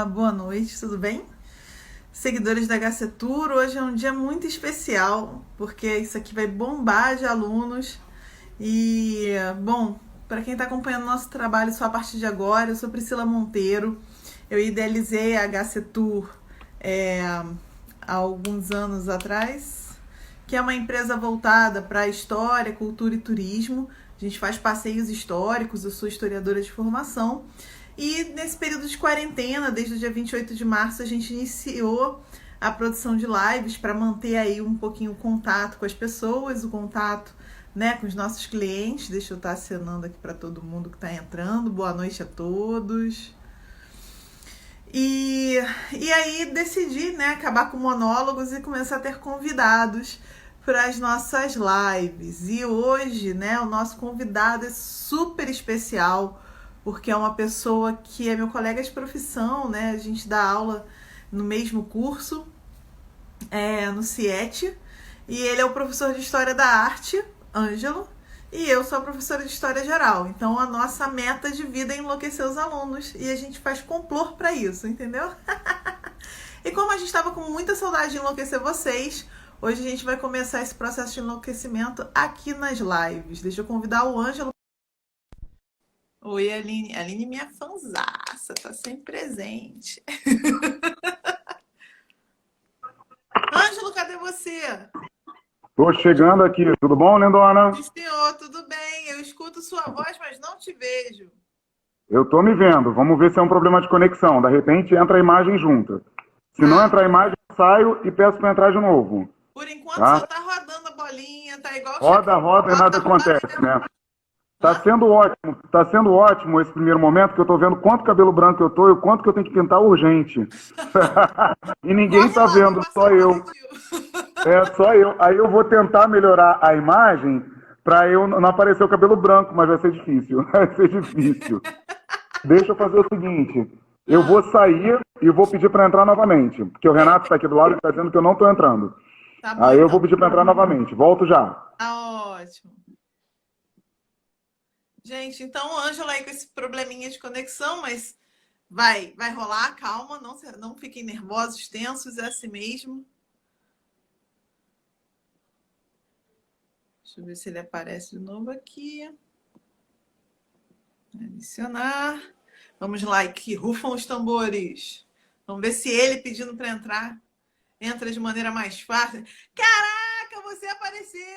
Olá, boa noite, tudo bem? Seguidores da HC Tour, hoje é um dia muito especial, porque isso aqui vai bombar de alunos. E, bom, para quem está acompanhando nosso trabalho só a partir de agora, eu sou Priscila Monteiro, eu idealizei a HC Tour há alguns anos atrás, que é uma empresa voltada para história, cultura e turismo. A gente faz passeios históricos, eu sou historiadora de formação. E nesse período de quarentena, desde o dia 28 de março, a gente iniciou a produção de lives para manter aí um pouquinho o contato com as pessoas, o contato, né, com os nossos clientes. Deixa eu estar acenando aqui para todo mundo que está entrando. Boa noite a todos. E aí decidi, né, acabar com monólogos e começar a ter convidados para as nossas lives. E hoje, né, o nosso convidado é super especial, porque é uma pessoa que é meu colega de profissão, né? A gente dá aula no mesmo curso, no CIET, e ele é o professor de História da Arte, Ângelo, e eu sou a professora de História Geral. Então a nossa meta de vida é enlouquecer os alunos, e a gente faz complô para isso, entendeu? E como a gente estava com muita saudade de enlouquecer vocês, hoje a gente vai começar esse processo de enlouquecimento aqui nas lives. Deixa eu convidar o Ângelo. Oi, Aline. Aline, minha fanzaça, tá sempre presente. Ângelo, cadê você? Tô chegando aqui. Tudo bom, lindona? Sim, senhor, tudo bem. Eu escuto sua voz, mas não te vejo. Eu tô me vendo. Vamos ver se é um problema de conexão. De repente entra a imagem junta. Se não entrar a imagem, eu saio e peço para entrar de novo. Por enquanto Tá? só tá rodando a bolinha, tá igual Roda, roda e nada acontece, né? Tá sendo ótimo esse primeiro momento, que eu tô vendo quanto cabelo branco eu tô e o quanto que eu tenho que pintar urgente. E ninguém tá vendo, só eu. É, só eu. Aí eu vou tentar melhorar a imagem para eu não aparecer o cabelo branco, mas vai ser difícil. Vai ser difícil. Deixa eu fazer o seguinte. Eu vou sair e vou pedir para entrar novamente. Porque o Renato está aqui do lado e está dizendo que eu não estou entrando. Tá bom, Aí eu então. vou pedir para entrar novamente. Volto já. Tá ótimo. Gente, então o Ângelo aí com esse probleminha de conexão, mas vai rolar, calma, não fiquem nervosos, tensos, é assim mesmo. Deixa eu ver se ele aparece de novo aqui. Adicionar. Vamos lá, que rufam os tambores. Vamos ver se ele pedindo para entrar entra de maneira mais fácil. Caraca, você apareceu!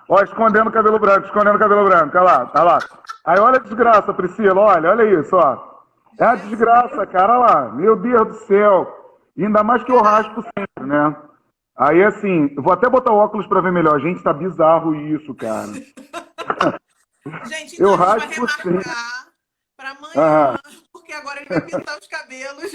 Ó, escondendo o cabelo branco, escondendo o cabelo branco. Olha lá, olha lá. Aí olha a desgraça, Priscila, olha isso, ó. É a desgraça, cara, olha lá. Meu Deus do céu. E ainda mais que eu raspo sempre, né? Aí, assim, eu vou até botar óculos pra ver melhor. Gente, tá bizarro isso, cara. Gente, então Eu a gente vai raspo sempre. remarcar para Ah, amanhã, porque agora ele vai pintar os cabelos.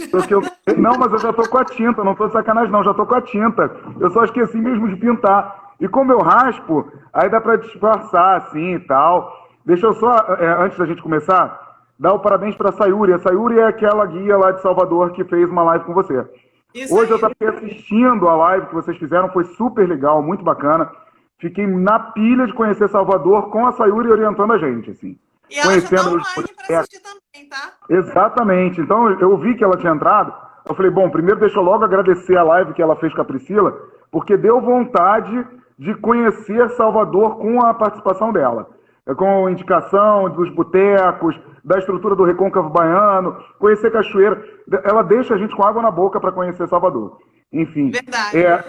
Não, mas eu já tô com a tinta, não tô de sacanagem, não. Já tô com a tinta. Eu só esqueci mesmo de pintar. E como eu raspo, aí dá pra disfarçar, assim e tal. Deixa eu só, antes da gente começar, dar o parabéns pra Sayuri. A Sayuri é aquela guia lá de Salvador que fez uma live com você. Isso Hoje eu aí. estava assistindo a live que vocês fizeram, foi super legal, muito bacana. Fiquei na pilha de conhecer Salvador com a Sayuri orientando a gente, assim. E ela já tá Conhecendo online para assistir também, tá? Exatamente. Então eu vi que ela tinha entrado. Eu falei, bom, primeiro deixa eu logo agradecer a live que ela fez com a Priscila, porque deu vontade de conhecer Salvador com a participação dela. Com indicação dos botecos, da estrutura do Recôncavo Baiano, conhecer Cachoeira. Ela deixa a gente com água na boca para conhecer Salvador. Enfim. Verdade.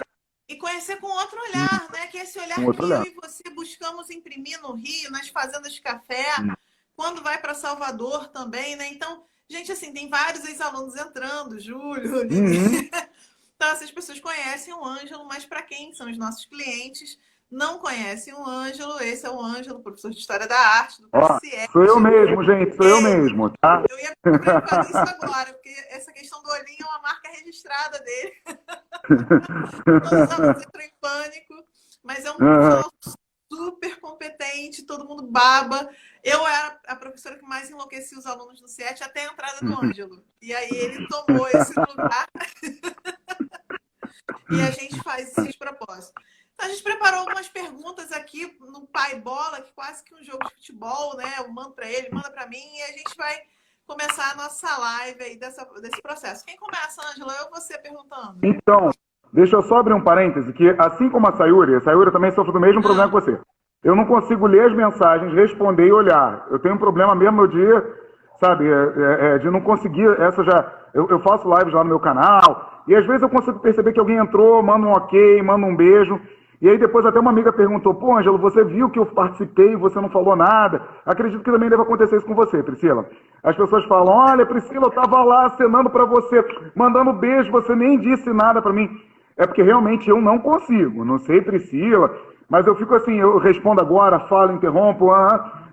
E conhecer com outro olhar, né? Que é esse olhar que eu e você buscamos imprimir no Rio, nas fazendas de café, quando vai para Salvador também, né? Então, gente, assim, tem vários ex-alunos entrando, Júlio, Lili. Então, essas pessoas conhecem o Ângelo, mas para quem são os nossos clientes, não conhecem o Ângelo, esse é o Ângelo, professor de História da Arte, do CIET. Sou eu mesmo, gente, sou eu mesmo, tá? Eu ia fazer isso agora, porque essa questão do olhinho é uma marca registrada dele. Todos os alunos entram em pânico, mas é um professor super competente, todo mundo baba. Eu era a professora que mais enlouquecia os alunos no CIET até a entrada do Ângelo. E aí ele tomou esse lugar e a gente faz esses propósitos. Então, a gente preparou algumas perguntas aqui no Pai Bola, que quase que um jogo de futebol, né? Eu mando para ele, manda para mim, e a gente vai começar a nossa live aí desse processo. Quem começa, Ângela? Eu ou você perguntando? Então, deixa eu só abrir um parêntese, que assim como a Sayuri também sofre do mesmo problema que você. Eu não consigo ler as mensagens, responder e olhar. Eu tenho um problema mesmo no dia, sabe, de não conseguir, eu faço lives lá no meu canal, e às vezes eu consigo perceber que alguém entrou, manda um ok, manda um beijo, e aí depois até uma amiga perguntou, pô, Ângelo, você viu que eu participei e você não falou nada? Acredito que também deve acontecer isso com você, Priscila. As pessoas falam, olha, Priscila, eu estava lá acenando para você, mandando beijo, você nem disse nada para mim. É porque realmente eu não consigo, não sei, Priscila, mas eu fico assim, eu respondo agora, falo, interrompo,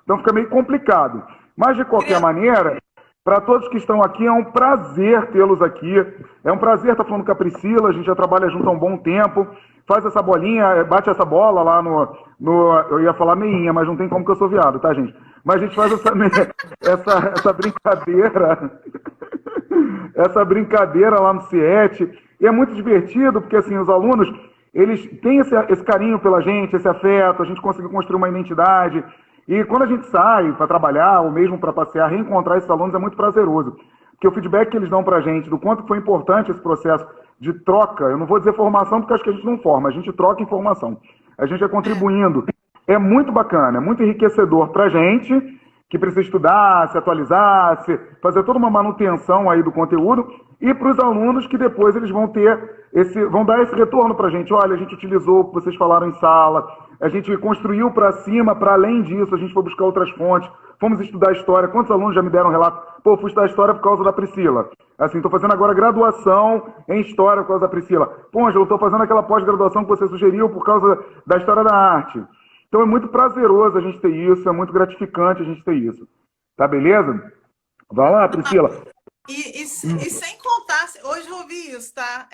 então fica meio complicado. Mas de qualquer maneira, para todos que estão aqui, é um prazer tê-los aqui. É um prazer estar falando com a Priscila, a gente já trabalha junto há um bom tempo. Faz essa bolinha, bate essa bola lá eu ia falar meinha, mas não tem como que eu sou viado, tá, gente? Mas a gente faz essa brincadeira, essa brincadeira lá no CIET. E é muito divertido, porque assim, os alunos, eles têm esse carinho pela gente, esse afeto, a gente conseguiu construir uma identidade. E quando a gente sai para trabalhar, ou mesmo para passear, reencontrar esses alunos é muito prazeroso. Porque o feedback que eles dão para a gente, do quanto foi importante esse processo de troca, eu não vou dizer formação, porque acho que a gente não forma, a gente troca informação. A gente é contribuindo. É muito bacana, é muito enriquecedor para a gente, que precisa estudar, se atualizar, fazer toda uma manutenção aí do conteúdo, e para os alunos que depois eles vão vão dar esse retorno para a gente. Olha, a gente utilizou o que vocês falaram em sala, a gente construiu para cima, para além disso, a gente foi buscar outras fontes, fomos estudar história. Quantos alunos já me deram relato? Pô, fui estudar história por causa da Priscila. Assim, estou fazendo agora graduação em história por causa da Priscila. Pô, Ângelo, estou fazendo aquela pós-graduação que você sugeriu por causa da história da arte. Então é muito prazeroso a gente ter isso, é muito gratificante a gente ter isso. Tá beleza? Vai lá, Priscila. E sem contar, hoje eu ouvi isso, tá?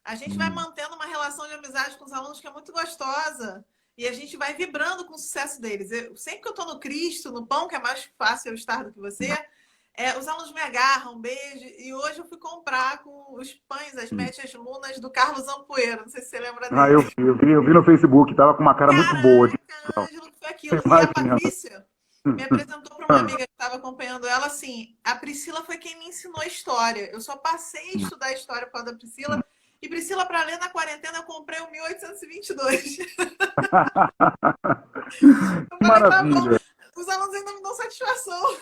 A gente vai mantendo uma relação de amizade com os alunos que é muito gostosa e a gente vai vibrando com o sucesso deles. Sempre que eu estou no Cristo, no Pão, que é mais fácil eu estar do que você, os alunos me agarram, um beijo. E hoje eu fui comprar com os pães, as médias lunas do Carlos Ampoeiro. Não sei se você lembra dele. Eu vi no Facebook, tava com uma cara muito boa. Ângelo, que foi aquilo. E a Patrícia me apresentou para uma amiga que estava acompanhando ela, assim, a Priscila foi quem me ensinou história. Eu só passei a estudar história por causa da Priscila. E Priscila, para ler na quarentena, eu comprei o 1822. Maravilha. Os alunos ainda me dão satisfação.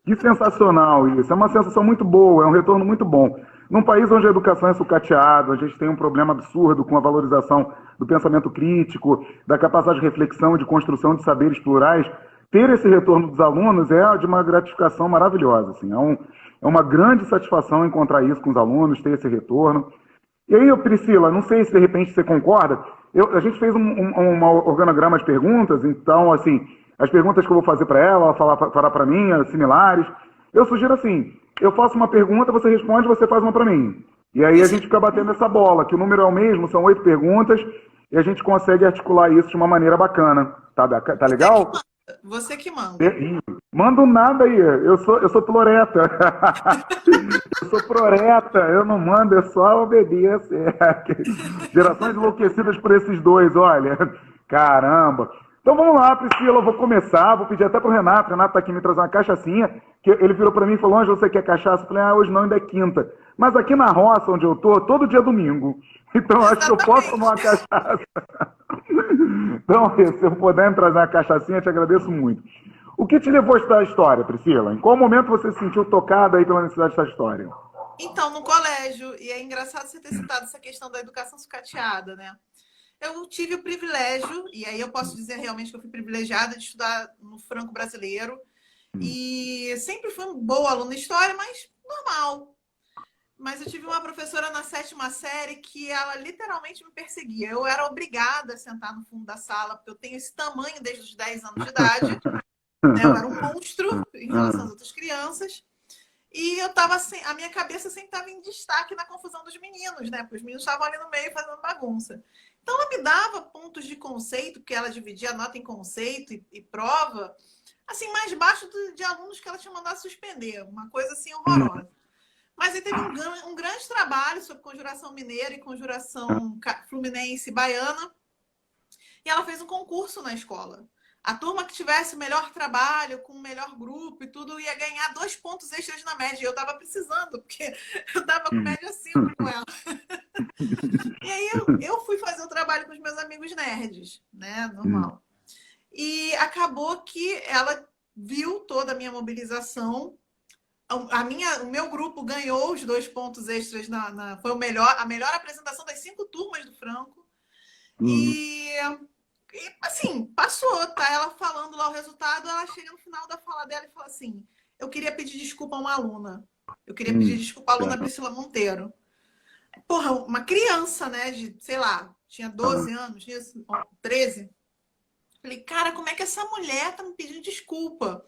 Que sensacional isso. É uma sensação muito boa, é um retorno muito bom. Num país onde a educação é sucateada, a gente tem um problema absurdo com a valorização do pensamento crítico, da capacidade de reflexão e de construção de saberes plurais, ter esse retorno dos alunos é de uma gratificação maravilhosa. Assim. É uma grande satisfação encontrar isso com os alunos, ter esse retorno. E aí, Priscila, não sei se de repente você concorda, a gente fez um organograma de perguntas, então, assim, as perguntas que eu vou fazer para ela fará para mim, similares. Eu sugiro assim, eu faço uma pergunta, você responde, você faz uma para mim. E aí a gente fica batendo essa bola, que o número é o mesmo, são 8 perguntas, e a gente consegue articular isso de uma maneira bacana. Tá legal? Você que manda. Mando nada aí, eu sou ploreta. Eu sou proreta, eu não mando, eu só obedeço. Gerações enlouquecidas por esses dois, olha. Caramba. Então vamos lá, Priscila, eu vou começar, vou pedir até pro Renato. O Renato tá aqui me trazendo uma cachaçinha, que ele virou para mim e falou, Ângelo, você quer cachaça? Eu falei, hoje não, ainda é quinta. Mas aqui na roça onde eu tô, todo dia é domingo. Então acho que eu posso tomar uma cachaça. Então, se eu puder me trazer uma cachaçinha, eu te agradeço muito. O que te levou a estudar a história, Priscila? Em qual momento você se sentiu tocada aí pela necessidade dessa história? Então, no colégio, e é engraçado você ter citado essa questão da educação sucateada, né? Eu tive o privilégio, e aí eu posso dizer realmente que eu fui privilegiada de estudar no franco brasileiro, e sempre fui uma boa aluna de história, mas normal. Mas eu tive uma professora na 7ª série que ela literalmente me perseguia. Eu era obrigada a sentar no fundo da sala, porque eu tenho esse tamanho desde os 10 anos de idade. Né? Eu era um monstro em relação às outras crianças. E eu tava assim, a minha cabeça sempre estava em destaque na confusão dos meninos, né? Porque os meninos estavam ali no meio fazendo bagunça. Então ela me dava pontos de conceito, porque ela dividia a nota em conceito e prova, assim, mais baixo de alunos que ela tinha mandado suspender. Uma coisa assim horrorosa. Mas aí teve um grande trabalho sobre conjuração mineira e conjuração fluminense e baiana. E ela fez um concurso na escola. A turma que tivesse o melhor trabalho, com o melhor grupo e tudo, ia ganhar 2 pontos extras na média. E eu estava precisando, porque eu estava com média 5 com ela. E aí eu fui fazer o trabalho com os meus amigos nerds, né? Normal. E acabou que ela viu toda a minha mobilização. O meu grupo ganhou os 2 pontos extras. Foi a melhor apresentação das 5 turmas do Franco. E assim, passou, tá? Ela falando lá o resultado, ela chega no final da fala dela e fala assim: eu queria pedir desculpa a uma aluna. Eu queria pedir desculpa à aluna Priscila Monteiro. Porra, uma criança, né? De, sei lá, tinha 12 anos, 13. Falei, cara, como é que essa mulher tá me pedindo desculpa?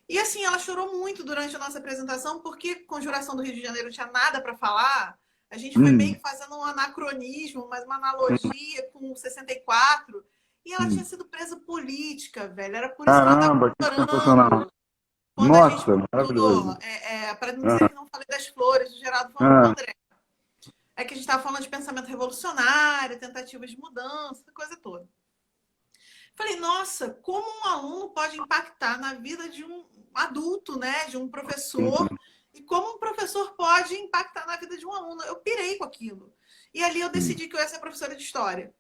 E assim, ela chorou muito durante a nossa apresentação, porque Conjuração do Rio de Janeiro não tinha nada para falar. A gente foi meio que fazendo um anacronismo, mas uma analogia com o 64. E ela tinha sido presa política, velho. Era por isso que ela Caramba, que estava sensacional. chorando. Nossa, maravilhoso. Para não dizer que não falei das flores, do Geraldo falando com o André. É que a gente estava falando de pensamento revolucionário, tentativas de mudança, coisa toda. Falei, nossa, como um aluno pode impactar na vida de um adulto, né? De um professor, e como um professor pode impactar na vida de um aluno. Eu pirei com aquilo. E ali eu decidi que eu ia ser professora de história.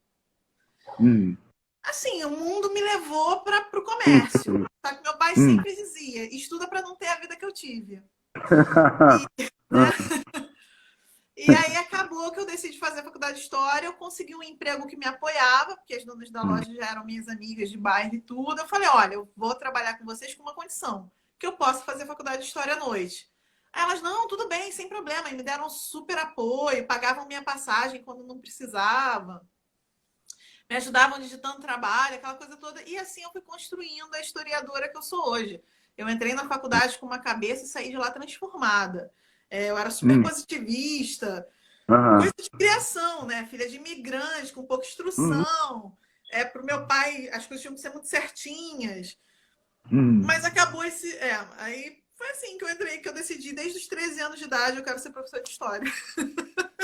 Assim, o mundo me levou para o comércio. Só que meu pai sempre dizia, estuda para não ter a vida que eu tive. E aí acabou que eu decidi fazer a faculdade de História, eu consegui um emprego que me apoiava, porque as donas da loja já eram minhas amigas de bairro e tudo. Eu falei, olha, eu vou trabalhar com vocês com uma condição, que eu possa fazer a faculdade de História à noite. Aí elas, não, tudo bem, sem problema. E me deram super apoio, pagavam minha passagem quando não precisava. Me ajudavam digitando trabalho, aquela coisa toda. E assim eu fui construindo a historiadora que eu sou hoje. Eu entrei na faculdade com uma cabeça e saí de lá transformada. Eu era super positivista, coisa de criação, né? Filha de imigrante, com pouca instrução. Para o meu pai, as coisas tinham que ser muito certinhas. Mas acabou esse... aí foi assim que eu entrei, que eu decidi, desde os 13 anos de idade, eu quero ser professora de história.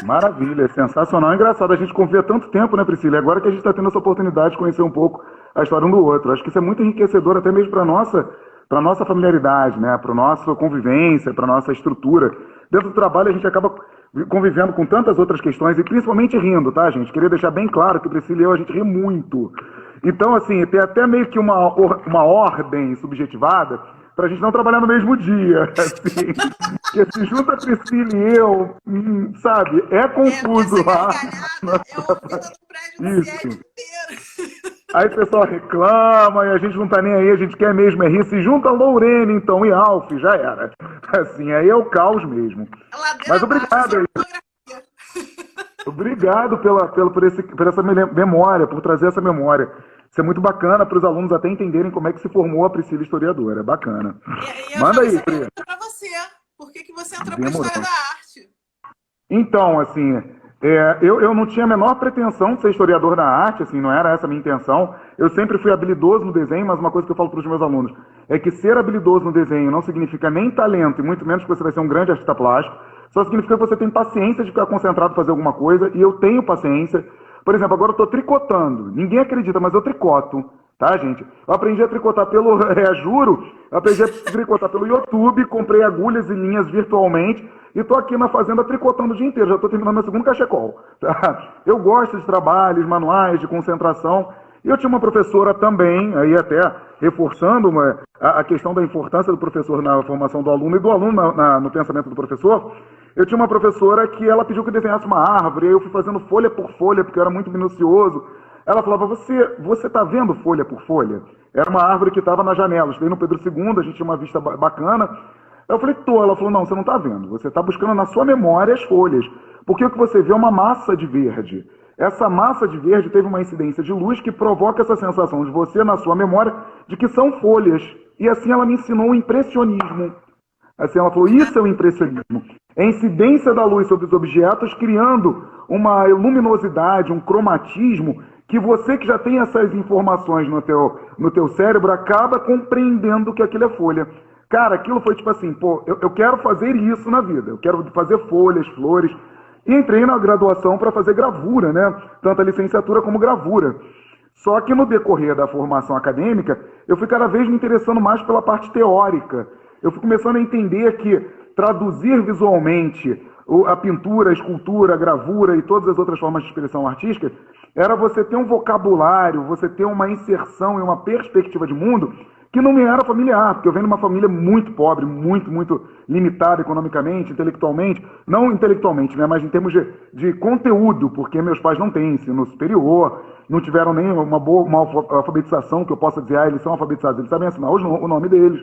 Maravilha, sensacional. Engraçado, a gente convia há tanto tempo, né, Priscila? E agora que a gente está tendo essa oportunidade de conhecer um pouco a história um do outro. Acho que isso é muito enriquecedor, até mesmo para a nossa familiaridade, né? Para a nossa convivência, para a nossa estrutura. Dentro do trabalho, a gente acaba convivendo com tantas outras questões, e principalmente rindo, tá, gente? Queria deixar bem claro que Priscila e eu, a gente ri muito. Então, assim, tem até meio que uma ordem subjetivada pra gente não trabalhar no mesmo dia, assim. Porque se junta a Priscila e eu, sabe, é confuso lá. Isso. Aí o pessoal reclama, e a gente não tá nem aí, a gente quer mesmo é rir. Se junta a Lorene, então, e Alf, já era. Assim, aí é o caos mesmo. Mas obrigado aí. Obrigado por essa memória, por trazer essa memória. Isso é muito bacana para os alunos até entenderem como é que se formou a Priscila historiadora. É bacana. Manda aí, Pri. Para você, por que você entrou para a história da arte? Então, assim, eu não tinha a menor pretensão de ser historiador da arte, assim, não era essa a minha intenção. Eu sempre fui habilidoso no desenho, mas uma coisa que eu falo para os meus alunos é que ser habilidoso no desenho não significa nem talento, e muito menos que você vai ser um grande artista plástico. Só significa que você tem paciência de ficar concentrado em fazer alguma coisa, e eu tenho paciência. Por exemplo, agora eu estou tricotando. Ninguém acredita, mas eu tricoto, tá, gente? Eu aprendi a tricotar juro, eu aprendi a tricotar pelo YouTube, comprei agulhas e linhas virtualmente, e estou aqui na fazenda tricotando o dia inteiro. Já estou terminando meu segundo cachecol, tá? Eu gosto de trabalhos manuais, de concentração. E eu tinha uma professora também, aí até reforçando a questão da importância do professor na formação do aluno e do aluno no pensamento do professor. Eu tinha uma professora que ela pediu que eu desenhasse uma árvore, aí eu fui fazendo folha por folha, porque eu era muito minucioso. Ela falava, você tá vendo folha por folha? Era uma árvore que estava na janela. Eu estudei no Pedro II, a gente tinha uma vista bacana. Eu falei, Ela falou, não, você não tá vendo. Você tá buscando na sua memória as folhas. Porque o que você vê é uma massa de verde. Essa massa de verde teve uma incidência de luz que provoca essa sensação de você, na sua memória, de que são folhas. E assim ela me ensinou o impressionismo. Assim ela falou, isso é o impressionismo. É a incidência da luz sobre os objetos, criando uma luminosidade, um cromatismo, que você que já tem essas informações no teu cérebro, acaba compreendendo que aquilo é folha. Cara, aquilo foi tipo assim, eu quero fazer isso na vida. Eu quero fazer folhas, flores. E entrei na graduação para fazer gravura, né? Tanto a licenciatura como gravura. Só que no decorrer da formação acadêmica, eu fui cada vez me interessando mais pela parte teórica. Eu fui começando a entender que traduzir visualmente a pintura, a escultura, a gravura e todas as outras formas de expressão artística era você ter um vocabulário, você ter uma inserção e uma perspectiva de mundo que não me era familiar, porque eu venho de uma família muito pobre, muito limitada economicamente, intelectualmente, não intelectualmente, né, mas em termos de conteúdo, porque meus pais não têm ensino superior, não tiveram nem uma alfabetização que eu possa dizer, eles são alfabetizados, eles sabem assinar o nome deles.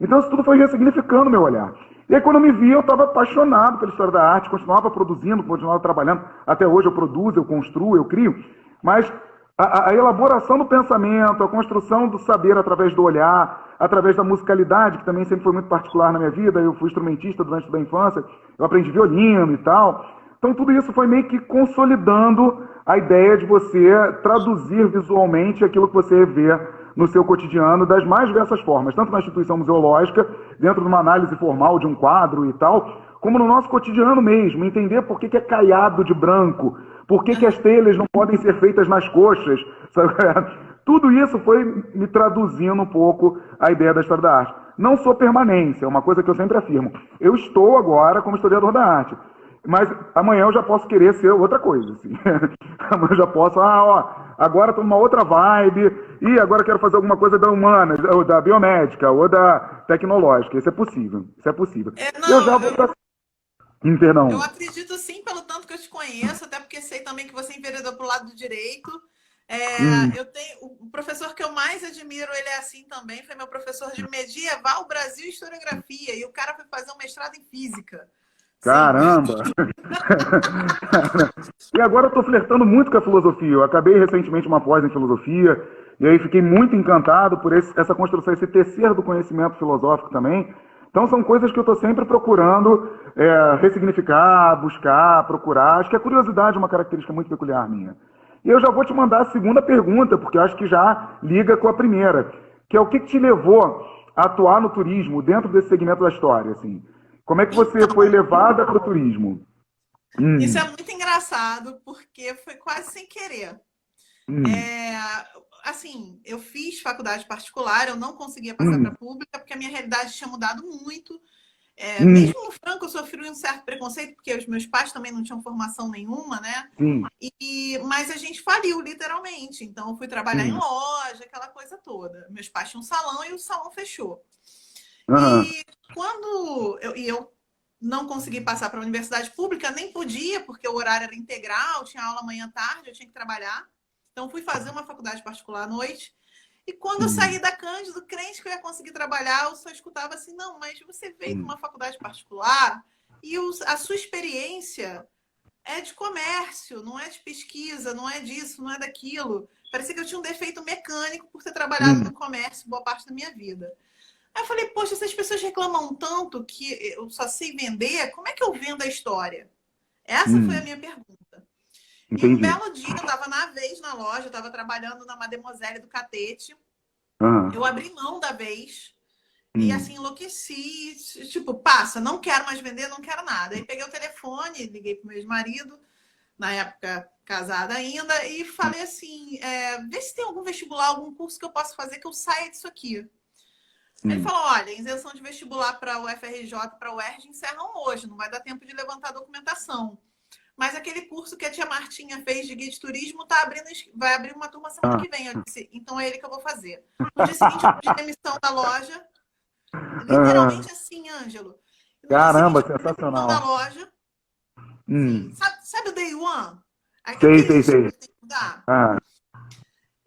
Então isso tudo foi ressignificando meu olhar. E aí quando eu me vi, eu estava apaixonado pela história da arte, continuava produzindo, continuava trabalhando, até hoje eu produzo, eu construo, eu crio, mas a elaboração do pensamento, a construção do saber através do olhar, através da musicalidade, que também sempre foi muito particular na minha vida, eu fui instrumentista durante toda a infância, eu aprendi violino e tal. Então tudo isso foi meio que consolidando a ideia de você traduzir visualmente aquilo que você vê no seu cotidiano das mais diversas formas, tanto na instituição museológica, dentro de uma análise formal de um quadro e tal, como no nosso cotidiano mesmo, entender por que é caiado de branco, por que as telhas não podem ser feitas nas coxas, sabe? Tudo isso foi me traduzindo um pouco a ideia da história da arte. Não sou permanência, é uma coisa que eu sempre afirmo. Eu estou agora como historiador da arte, mas amanhã eu já posso querer ser outra coisa. Assim. Amanhã eu já posso, agora estou numa outra vibe, e agora quero fazer alguma coisa da humana, ou da biomédica, ou da tecnológica. Isso é possível, isso é possível. Eu já vou para... Perdão. Eu acredito sim, pelo tanto que eu te conheço, até porque sei também que você enveredou para o lado do direito. Eu tenho o professor que eu mais admiro, ele é assim também, foi meu professor de Medieval, Brasil e Historiografia, e o cara foi fazer um mestrado em Física. Caramba! E agora eu estou flertando muito com a filosofia. Eu acabei recentemente uma pós em filosofia, e aí fiquei muito encantado por essa construção, esse tecer do conhecimento filosófico também. Então são coisas que eu estou sempre procurando ressignificar, buscar, procurar. Acho que a curiosidade é uma característica muito peculiar minha. E eu já vou te mandar a segunda pergunta, porque eu acho que já liga com a primeira, que é o que te levou a atuar no turismo dentro desse segmento da história, assim? Como é que você foi levada para o turismo? Isso é muito engraçado, porque foi quase sem querer. Assim, eu fiz faculdade particular, eu não conseguia passar para a pública, porque a minha realidade tinha mudado muito. Mesmo no Franco, eu sofri um certo preconceito, porque os meus pais também não tinham formação nenhuma, né? Mas a gente faliu, literalmente. Então, eu fui trabalhar em loja, aquela coisa toda. Meus pais tinham um salão e o salão fechou. E quando eu não consegui passar para a universidade pública, nem podia, porque o horário era integral, tinha aula manhã à tarde, eu tinha que trabalhar. Então, fui fazer uma faculdade particular à noite. E quando eu saí da Cândido, crente que eu ia conseguir trabalhar, eu só escutava assim, não, mas você veio de uma faculdade particular e a sua experiência é de comércio, não é de pesquisa, não é disso, não é daquilo. Parecia que eu tinha um defeito mecânico por ter trabalhado no comércio boa parte da minha vida. Aí eu falei, poxa, essas pessoas reclamam tanto que eu só sei vender, como é que eu vendo a história? Essa foi a minha pergunta. Entendi. E um belo dia, eu estava na vez na loja, eu estava trabalhando na Mademoiselle do Catete. Eu abri mão da vez e assim enlouqueci. Tipo, passa, não quero mais vender, não quero nada. Aí peguei o telefone, liguei pro meu ex-marido, na época casada ainda, e falei assim: vê se tem algum vestibular, algum curso que eu possa fazer que eu saia disso aqui. Ele falou: olha, isenção de vestibular para o FRJ, para o UERJ encerram hoje, não vai dar tempo de levantar a documentação. Mas aquele curso que a tia Martinha fez de guia de turismo vai abrir uma turma semana que vem. Eu disse, então é ele que eu vou fazer. No dia seguinte, eu pedi demissão da loja. Literalmente assim, Ângelo. Caramba, sensacional. Da loja. Sabe o Day One? Sei.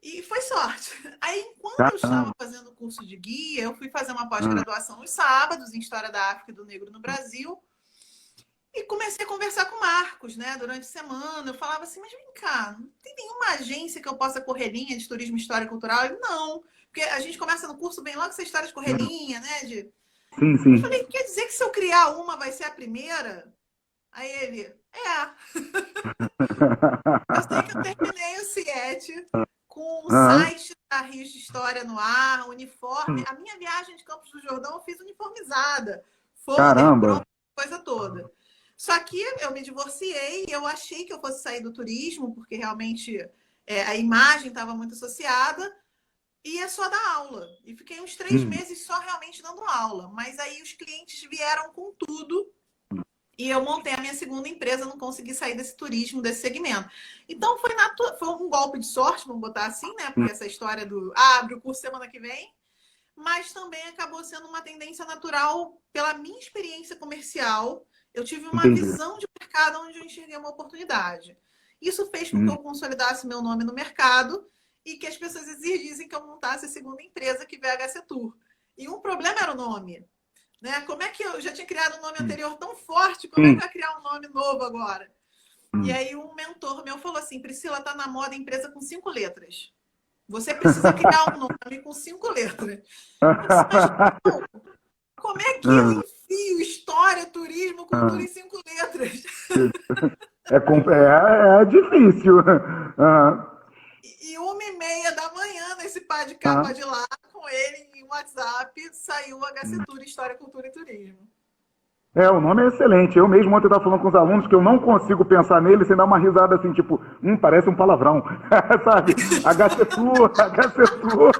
E foi sorte. Aí, enquanto eu estava fazendo o curso de guia, eu fui fazer uma pós-graduação nos sábados em História da África e do Negro no Brasil. E comecei a conversar com o Marcos, né? Durante a semana. Eu falava assim, mas vem cá, não tem nenhuma agência que eu possa correr linha de turismo, história cultural? Ele, não. Porque a gente começa no curso bem logo essa história de correr linha, né? Sim. Eu falei, quer dizer que se eu criar uma vai ser a primeira? Aí ele, Eu sei que eu terminei o CIET com o site da Rios de História no ar, uniforme. A minha viagem de Campos do Jordão eu fiz uniformizada. Folder, coisa toda. Só que eu me divorciei e eu achei que eu fosse sair do turismo, porque realmente a imagem estava muito associada, e é só dar aula. E fiquei uns 3 meses só realmente dando aula. Mas aí os clientes vieram com tudo e eu montei a minha segunda empresa, não consegui sair desse turismo, desse segmento. Então foi um golpe de sorte, vamos botar assim, né? Porque essa história do abre o curso semana que vem, mas também acabou sendo uma tendência natural pela minha experiência comercial. Eu tive uma visão de mercado onde eu enxerguei uma oportunidade. Isso fez com que eu consolidasse meu nome no mercado e que as pessoas exigissem que eu montasse a segunda empresa, que veio a HC Tour. E um problema era o nome. Né? Como é que eu já tinha criado um nome anterior tão forte, como é que eu ia criar um nome novo agora? E aí um mentor meu falou assim, Priscila, tá na moda empresa com 5 letras. Você precisa criar um nome com 5 letras. Mas, como é que eu enfio história, turismo, cultura em 5 letras? É difícil. E 1h30 da manhã, nesse pá de capa de lá, com ele em WhatsApp, saiu o HC Tour, História, Cultura e Turismo. O nome é excelente. Eu mesmo ontem estava falando com os alunos que eu não consigo pensar nele sem dar uma risada assim, tipo, parece um palavrão. Sabe? HC Tour, HC Tour.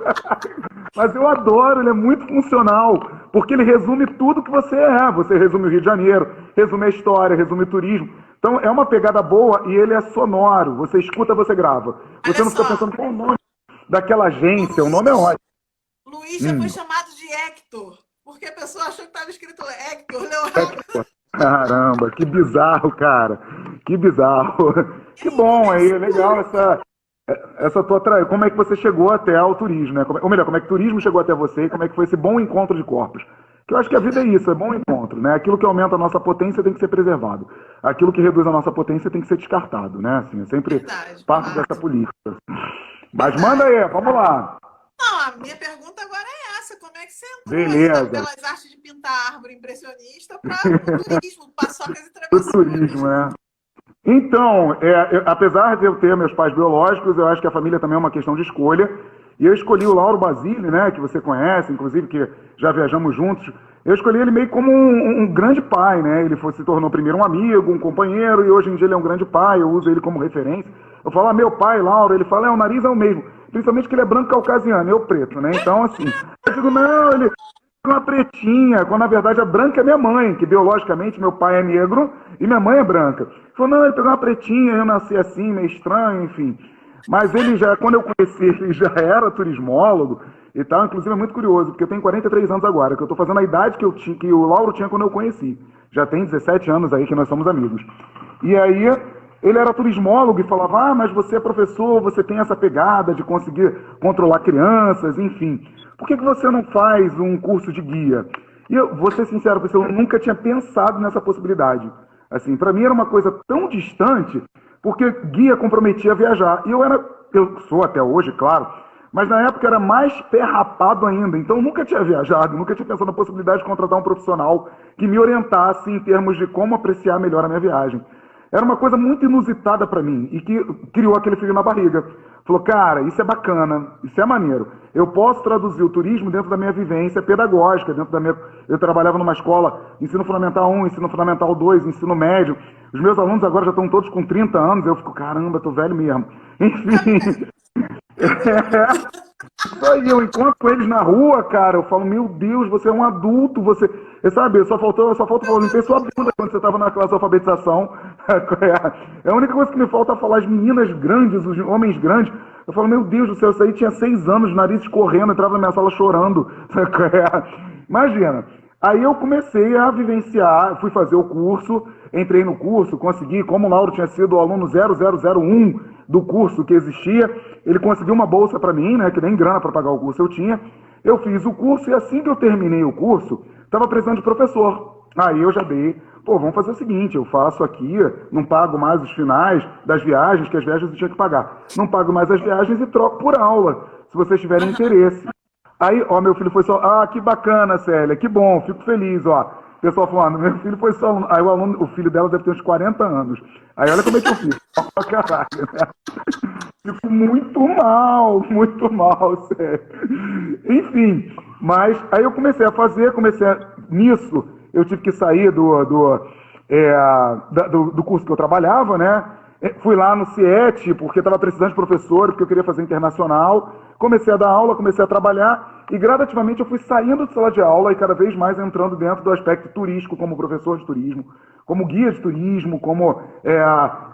Mas eu adoro, ele é muito funcional, porque ele resume tudo que você é. Você resume o Rio de Janeiro, resume a história, resume o turismo. Então é uma pegada boa e ele é sonoro. Você escuta, você grava. Você não fica pensando qual o nome daquela agência, o nome é ótimo. Luiz já foi chamado de Hector, porque a pessoa achou que estava escrito Hector Leonardo. Caramba, que bizarro, cara. Que bizarro. Que bom aí, legal essa tua como é que você chegou até ao turismo, né? Ou melhor, como é que o turismo chegou até você e como é que foi esse bom encontro de corpos. Que eu acho que a vida é isso, é bom encontro, né? Aquilo que aumenta a nossa potência tem que ser preservado. Aquilo que reduz a nossa potência tem que ser descartado, né? Assim, é sempre parte dessa política. Mas manda aí, vamos lá. Não, a minha pergunta agora é essa. Como é que você entrou pelas artes de pintar árvore impressionista para o turismo, paçocas e travessuras? O turismo, né? Então, apesar de eu ter meus pais biológicos, eu acho que a família também é uma questão de escolha. E eu escolhi o Lauro Basile, né, que você conhece, inclusive, que já viajamos juntos. Eu escolhi ele meio como um grande pai, né? Ele se tornou primeiro um amigo, um companheiro, e hoje em dia ele é um grande pai, eu uso ele como referência. Eu falo, meu pai, Lauro, ele fala, o nariz é o mesmo. Principalmente que ele é branco caucasiano, eu preto, né? Então, assim, eu digo, não, ele uma pretinha, quando na verdade a branca é minha mãe, que biologicamente meu pai é negro e minha mãe é branca. Ele falou, não, ele pegou uma pretinha, eu nasci assim, meio estranho, enfim. Mas ele já, quando eu conheci, ele já era turismólogo e tal. Inclusive é muito curioso, porque eu tenho 43 anos agora, que eu estou fazendo a idade que o Lauro tinha quando eu conheci. Já tem 17 anos aí que nós somos amigos. E aí ele era turismólogo e falava, mas você é professor, você tem essa pegada de conseguir controlar crianças, enfim. Por que você não faz um curso de guia? E eu vou ser sincero, porque eu nunca tinha pensado nessa possibilidade. Assim, para mim era uma coisa tão distante, porque guia comprometia a viajar. E eu sou até hoje, claro, mas na época era mais pé rapado ainda. Então eu nunca tinha viajado, nunca tinha pensado na possibilidade de contratar um profissional que me orientasse em termos de como apreciar melhor a minha viagem. Era uma coisa muito inusitada para mim e que criou aquele frio na barriga. Falou, cara, isso é bacana, isso é maneiro. Eu posso traduzir o turismo dentro da minha vivência pedagógica, Eu trabalhava numa escola, ensino fundamental 1, ensino fundamental 2, ensino médio. Os meus alunos agora já estão todos com 30 anos, eu fico, caramba, tô velho mesmo. Enfim. Aí eu encontro eles na rua, cara, eu falo, meu Deus, você é um adulto, você sabe, só falta falar, limpei sua bunda quando você estava na classe de alfabetização. É a única coisa que me falta é falar as meninas grandes, os homens grandes. Eu falo, meu Deus do céu, isso aí tinha 6 anos, nariz escorrendo, entrava na minha sala chorando. Imagina. Aí eu comecei a vivenciar, fui fazer o curso, entrei no curso, consegui, como o Lauro tinha sido o aluno 0001 do curso que existia, ele conseguiu uma bolsa para mim, né, que nem grana para pagar o curso eu tinha. Eu fiz o curso e assim que eu terminei o curso, estava precisando de professor. Aí eu já dei, vamos fazer o seguinte, eu faço aqui, não pago mais os finais das viagens, que as viagens eu tinha que pagar. Não pago mais as viagens e troco por aula, se vocês tiverem interesse. Aí, meu filho foi só, que bacana, Célia, que bom, fico feliz, O pessoal falando, meu filho foi só aluno. Aí o filho dela deve ter uns 40 anos. Aí olha como é que eu fico. Caralho, né? Fico muito mal, sério. Enfim, mas aí eu comecei a fazer, nisso, eu tive que sair do curso que eu trabalhava, né? Fui lá no CIET, porque estava precisando de professor, porque eu queria fazer internacional. Comecei a dar aula, comecei a trabalhar e gradativamente eu fui saindo de sala de aula e cada vez mais entrando dentro do aspecto turístico, como professor de turismo, como guia de turismo, como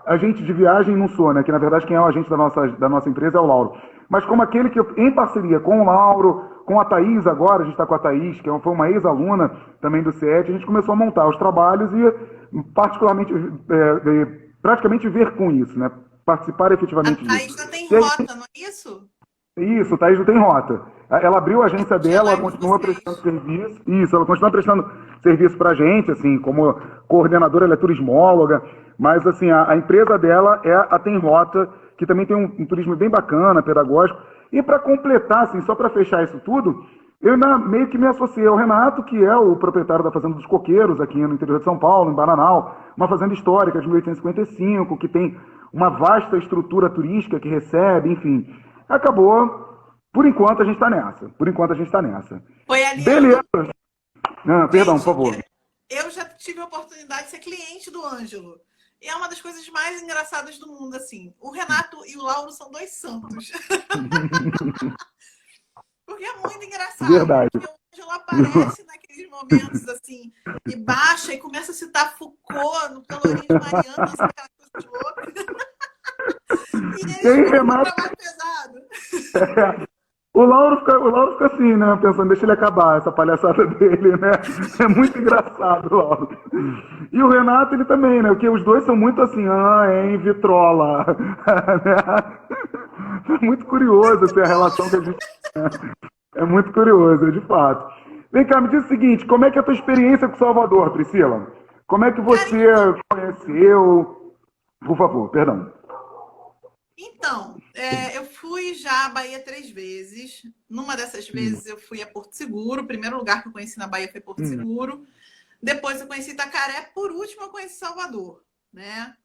agente de viagem não sou, né? Que na verdade quem é o agente da nossa empresa é o Lauro. Mas como aquele que, em parceria com o Lauro, com a Thaís agora, a gente está com a Thaís, que foi uma ex-aluna também do CIET, a gente começou a montar os trabalhos e particularmente, praticamente ver com isso, né? Participar efetivamente disso. A Thaís já tem rota, não é isso? Isso, Thaís não tem rota. Ela abriu a agência dela, ela continua prestando serviço. Isso, ela continua prestando serviço pra gente, assim, como coordenadora, ela é turismóloga, mas assim, a empresa dela é a Tem Rota, que também tem um turismo bem bacana, pedagógico. E para completar, assim, só para fechar isso tudo, eu ainda meio que me associei ao Renato, que é o proprietário da Fazenda dos Coqueiros, aqui no interior de São Paulo, em Bananal, uma fazenda histórica de 1855, que tem uma vasta estrutura turística que recebe, enfim. Acabou, por enquanto a gente está nessa. Por enquanto a gente está nessa. Foi ali. Beleza. Perdão, por favor. Eu já tive a oportunidade de ser cliente do Ângelo. E é uma das coisas mais engraçadas do mundo, assim. O Renato e o Lauro são dois santos. Porque é muito engraçado. Verdade. Porque o Ângelo aparece naqueles momentos, assim, e baixa e começa a citar Foucault no Pelourinho de Mariana, assim, aquela coisa de louco. E ele Renato... trabalho pesado. O Lauro fica assim, né? Pensando, deixa ele acabar essa palhaçada dele, né? É muito engraçado, Lauro. E o Renato, ele também, né? Porque os dois são muito assim, hein, vitrola. É muito curioso, assim, a relação que a gente tem. É muito curioso, de fato. Vem cá, me diz o seguinte, como é que é a tua experiência com Salvador, Priscila? Como é que você conheceu? Por favor, perdão. Então, eu fui já à Bahia 3 vezes. Numa dessas vezes eu fui a Porto Seguro. O primeiro lugar que eu conheci na Bahia foi Porto Seguro. Depois eu conheci Itacaré. Por último, eu conheci Salvador, né?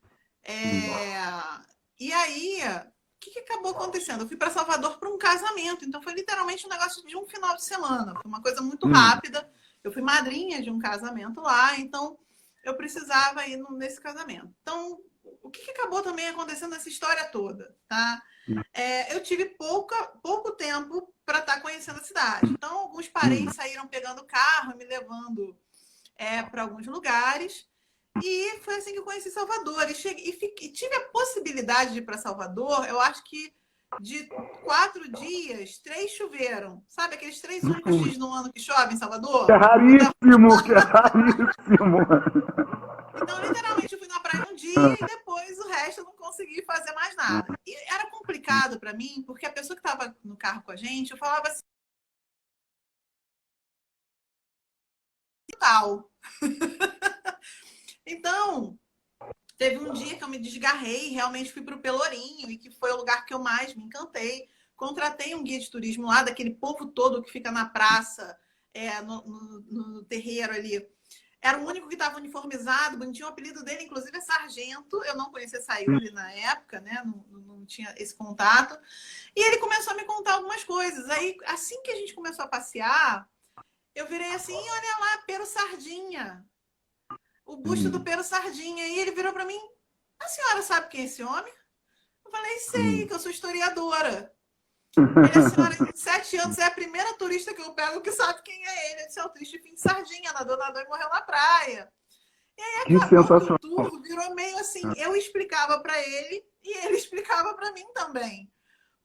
E aí, o que acabou acontecendo? Eu fui para Salvador para um casamento. Então, foi literalmente um negócio de um final de semana. Foi uma coisa muito rápida. Eu fui madrinha de um casamento lá. Então, eu precisava ir nesse casamento. Então, o que acabou também acontecendo nessa história toda, tá? Eu tive pouco tempo para estar conhecendo a cidade. Então, alguns parentes saíram pegando carro, me levando para alguns lugares. E foi assim que eu conheci Salvador. E tive a possibilidade de ir para Salvador, eu acho que de 4 dias, 3 choveram. Sabe aqueles 3 únicos dias no ano que chove em Salvador? É raríssimo, que é raríssimo. Então, literalmente, eu fui na praia um dia e depois o resto eu não consegui fazer mais nada. E era complicado para mim, porque a pessoa que estava no carro com a gente, eu falava assim, tal. Então, teve um dia que eu me desgarrei, realmente fui para o Pelourinho, e que foi o lugar que eu mais me encantei. Contratei um guia de turismo lá, daquele povo todo que fica na praça, no terreiro ali. Era o único que estava uniformizado, bonitinho. O apelido dele, inclusive, é Sargento. Eu não conhecia Sayuri na época, né? Não tinha esse contato. E ele começou a me contar algumas coisas. Aí, assim que a gente começou a passear, eu virei assim, olha lá, Pero Sardinha. O busto do Pero Sardinha. E ele virou para mim, a senhora sabe quem é esse homem? Eu falei, sei, que eu sou historiadora. Ele, a senhora, de 7 anos, é a primeira turista que eu pego que sabe quem é ele. Ele disse, é o triste fim de Sardinha, nadou e morreu na praia. E aí que sensacional. Tudo virou meio assim, eu explicava para ele e ele explicava para mim também.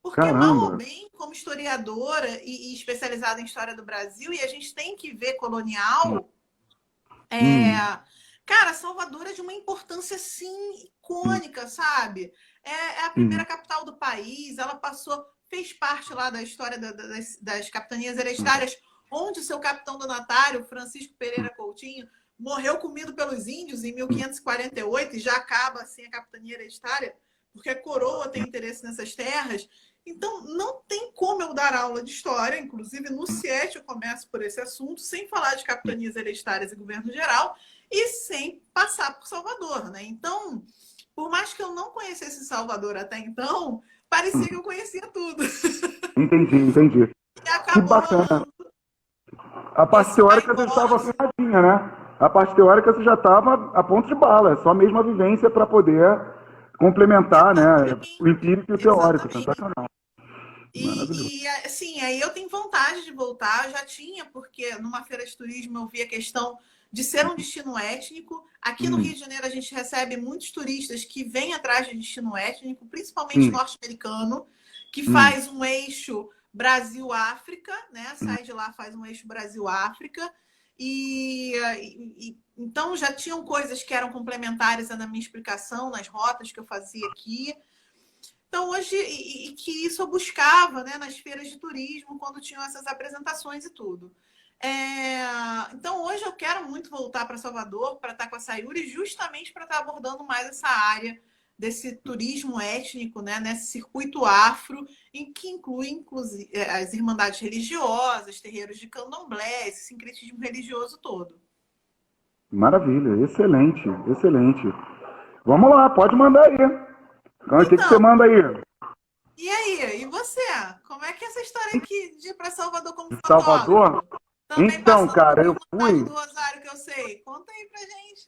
Porque, mal ou bem, como historiadora e especializada em história do Brasil, e a gente tem que ver colonial, cara, Salvador é de uma importância, assim, icônica, sabe? É a primeira capital do país, ela fez parte lá da história das capitanias hereditárias, onde o seu capitão donatário, Francisco Pereira Coutinho, morreu comido pelos índios em 1548 e já acaba assim a capitania hereditária, porque a coroa tem interesse nessas terras. Então, não tem como eu dar aula de história, inclusive no CIET eu começo por esse assunto, sem falar de capitanias hereditárias e governo geral, e sem passar por Salvador, né? Então, por mais que eu não conhecesse Salvador até então, parecia que eu conhecia tudo. Entendi. E acabou... Que bacana. A parte teórica você estava afinadinha, né? A parte teórica você já estava a ponto de bala. É só mesmo a vivência para poder complementar, né? O empírico e o teórico, Exatamente. sensacional. Maravilhoso. Assim, aí eu tenho vontade de voltar, eu já tinha, porque numa feira de turismo eu vi a questão de ser um destino étnico. Aqui no Rio de Janeiro a gente recebe muitos turistas que vêm atrás de destino étnico, principalmente norte-americano, que faz um eixo Brasil-África, né? Sai de lá, faz um eixo Brasil-África. Então já tinham coisas que eram complementares na minha explicação, nas rotas que eu fazia aqui. Então, hoje, e que isso eu buscava, né, nas feiras de turismo, quando tinham essas apresentações e tudo. Então, hoje eu quero muito voltar para Salvador, para estar com a Sayuri, justamente para estar abordando mais essa área desse turismo étnico, né, nesse circuito afro, em que inclui as irmandades religiosas, terreiros de candomblé, esse sincretismo religioso todo. Maravilha, excelente, excelente. Vamos lá, pode mandar aí. Então, o que você manda aí? E aí, e você? Como é que é essa história aqui de ir para Salvador como fotógrafo? Salvador? Também então, cara, eu fui... do Rosário que eu sei. Conta aí pra gente.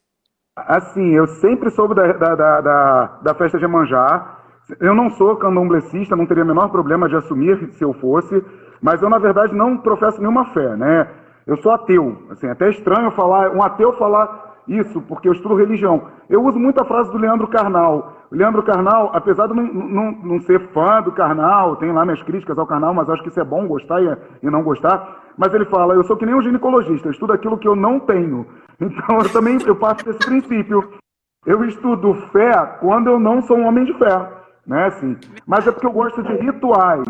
Assim, eu sempre soube da festa de Iemanjá. Eu não sou candomblecista, não teria o menor problema de assumir se eu fosse, mas eu, na verdade, não professo nenhuma fé, né? Eu sou ateu. Assim, até estranho um ateu falar isso, porque eu estudo religião. Eu uso muito a frase do Leandro Carnal. O Leandro Carnal, apesar de não ser fã do Carnal, tem lá minhas críticas ao Carnal, mas acho que isso é bom gostar e não gostar. Mas ele fala, eu sou que nem um ginecologista, eu estudo aquilo que eu não tenho. Então eu parto desse princípio. Eu estudo fé quando eu não sou um homem de fé, né? Assim, mas é porque eu gosto de rituais.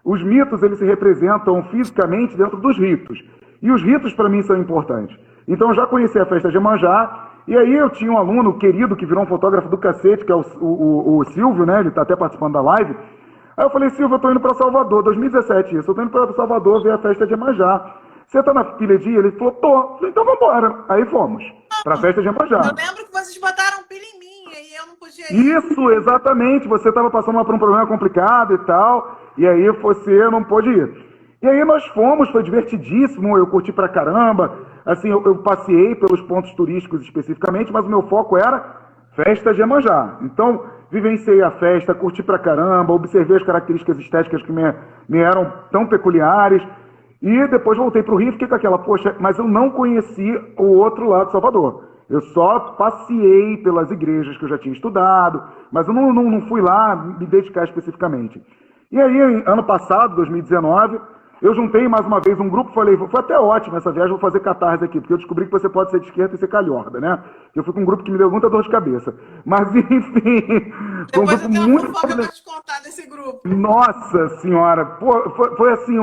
Os mitos, eles se representam fisicamente dentro dos ritos. E os ritos, para mim, são importantes. Então, eu já conheci a festa de Iemanjá, e aí eu tinha um aluno querido que virou um fotógrafo do cacete, que é o Silvio, né? Ele está até participando da live. Aí eu falei, Silvio, eu tô indo para Salvador, 2017 isso, eu tô indo para Salvador ver a festa de Iemanjá. Você tá na pilha de ir? Ele falou, tô. Falei, então vambora. Aí fomos, para a festa de Iemanjá. Eu lembro que vocês botaram pilha em mim e eu não podia ir. Isso, exatamente. Você estava passando por um problema complicado e tal, e aí você não pôde ir. E aí nós fomos, foi divertidíssimo, eu curti pra caramba. Assim, eu passeei pelos pontos turísticos especificamente, mas o meu foco era festa de Iemanjá. Então, vivenciei a festa, curti pra caramba, observei as características estéticas que me eram tão peculiares. E depois voltei pro Rio e fiquei com aquela, poxa, mas eu não conheci o outro lado de Salvador. Eu só passeei pelas igrejas que eu já tinha estudado, mas eu não fui lá me dedicar especificamente. E aí, ano passado, 2019... eu juntei mais uma vez um grupo, falei, foi até ótimo essa viagem, vou fazer catarse aqui, porque eu descobri que você pode ser de esquerda e ser calhorda, né? Eu fui com um grupo que me deu muita dor de cabeça. Mas, enfim, foi um grupo muito... Depois eu tenho uma fofoca pra te contar desse grupo. Nossa Senhora, pô, foi assim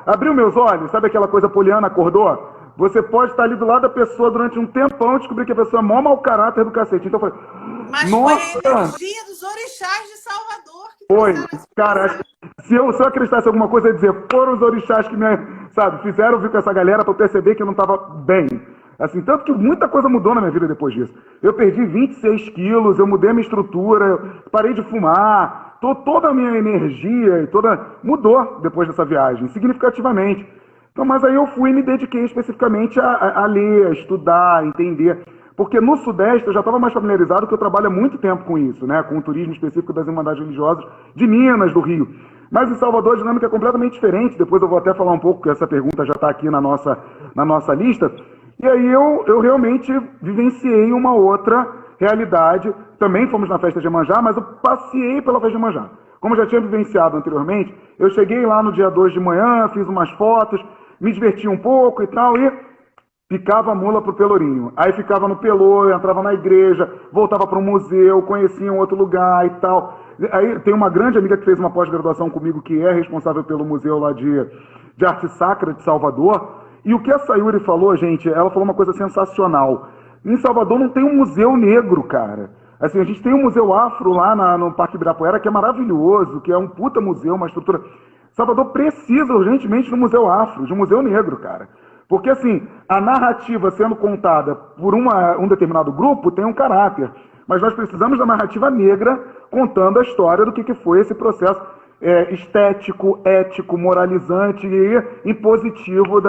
abriu meus olhos, sabe aquela coisa poliana, acordou? Você pode estar ali do lado da pessoa durante um tempão e descobrir que a pessoa é mó mau caráter do cacete. Então eu falei, mas nossa! Foi a energia dos orixás de Salvador que foi, cara, se eu acreditasse em alguma coisa, eu ia dizer, foram os orixás que fizeram vir com essa galera para eu perceber que eu não estava bem. Assim, tanto que muita coisa mudou na minha vida depois disso. Eu perdi 26 quilos, eu mudei a minha estrutura, eu parei de fumar, toda a minha energia mudou depois dessa viagem, significativamente. Então, mas aí eu fui e me dediquei especificamente a ler, a estudar, a entender. Porque no Sudeste eu já estava mais familiarizado, porque eu trabalho há muito tempo com isso, né? Com o turismo específico das irmandades religiosas de Minas, do Rio. Mas em Salvador a dinâmica é completamente diferente. Depois eu vou até falar um pouco, que essa pergunta já está aqui na nossa lista. E aí eu realmente vivenciei uma outra realidade. Também fomos na festa de Iemanjá, mas eu passei pela festa de Iemanjá. Como eu já tinha vivenciado anteriormente, eu cheguei lá no dia 2 de manhã, fiz umas fotos, me diverti um pouco e tal, e picava a mula pro Pelourinho. Aí ficava no Pelô, entrava na igreja, voltava para um museu, conhecia um outro lugar e tal. Aí tem uma grande amiga que fez uma pós-graduação comigo, que é responsável pelo museu lá de arte sacra de Salvador. E o que a Sayuri falou, gente, ela falou uma coisa sensacional. Em Salvador não tem um museu negro, cara. Assim, a gente tem um museu afro lá no Parque Ibirapuera, que é maravilhoso, que é um puta museu, uma estrutura... Salvador precisa urgentemente de um museu afro, de um museu negro, cara. Porque, assim, a narrativa sendo contada por um determinado grupo tem um caráter. Mas nós precisamos da narrativa negra contando a história do que foi esse processo estético, ético, moralizante e impositivo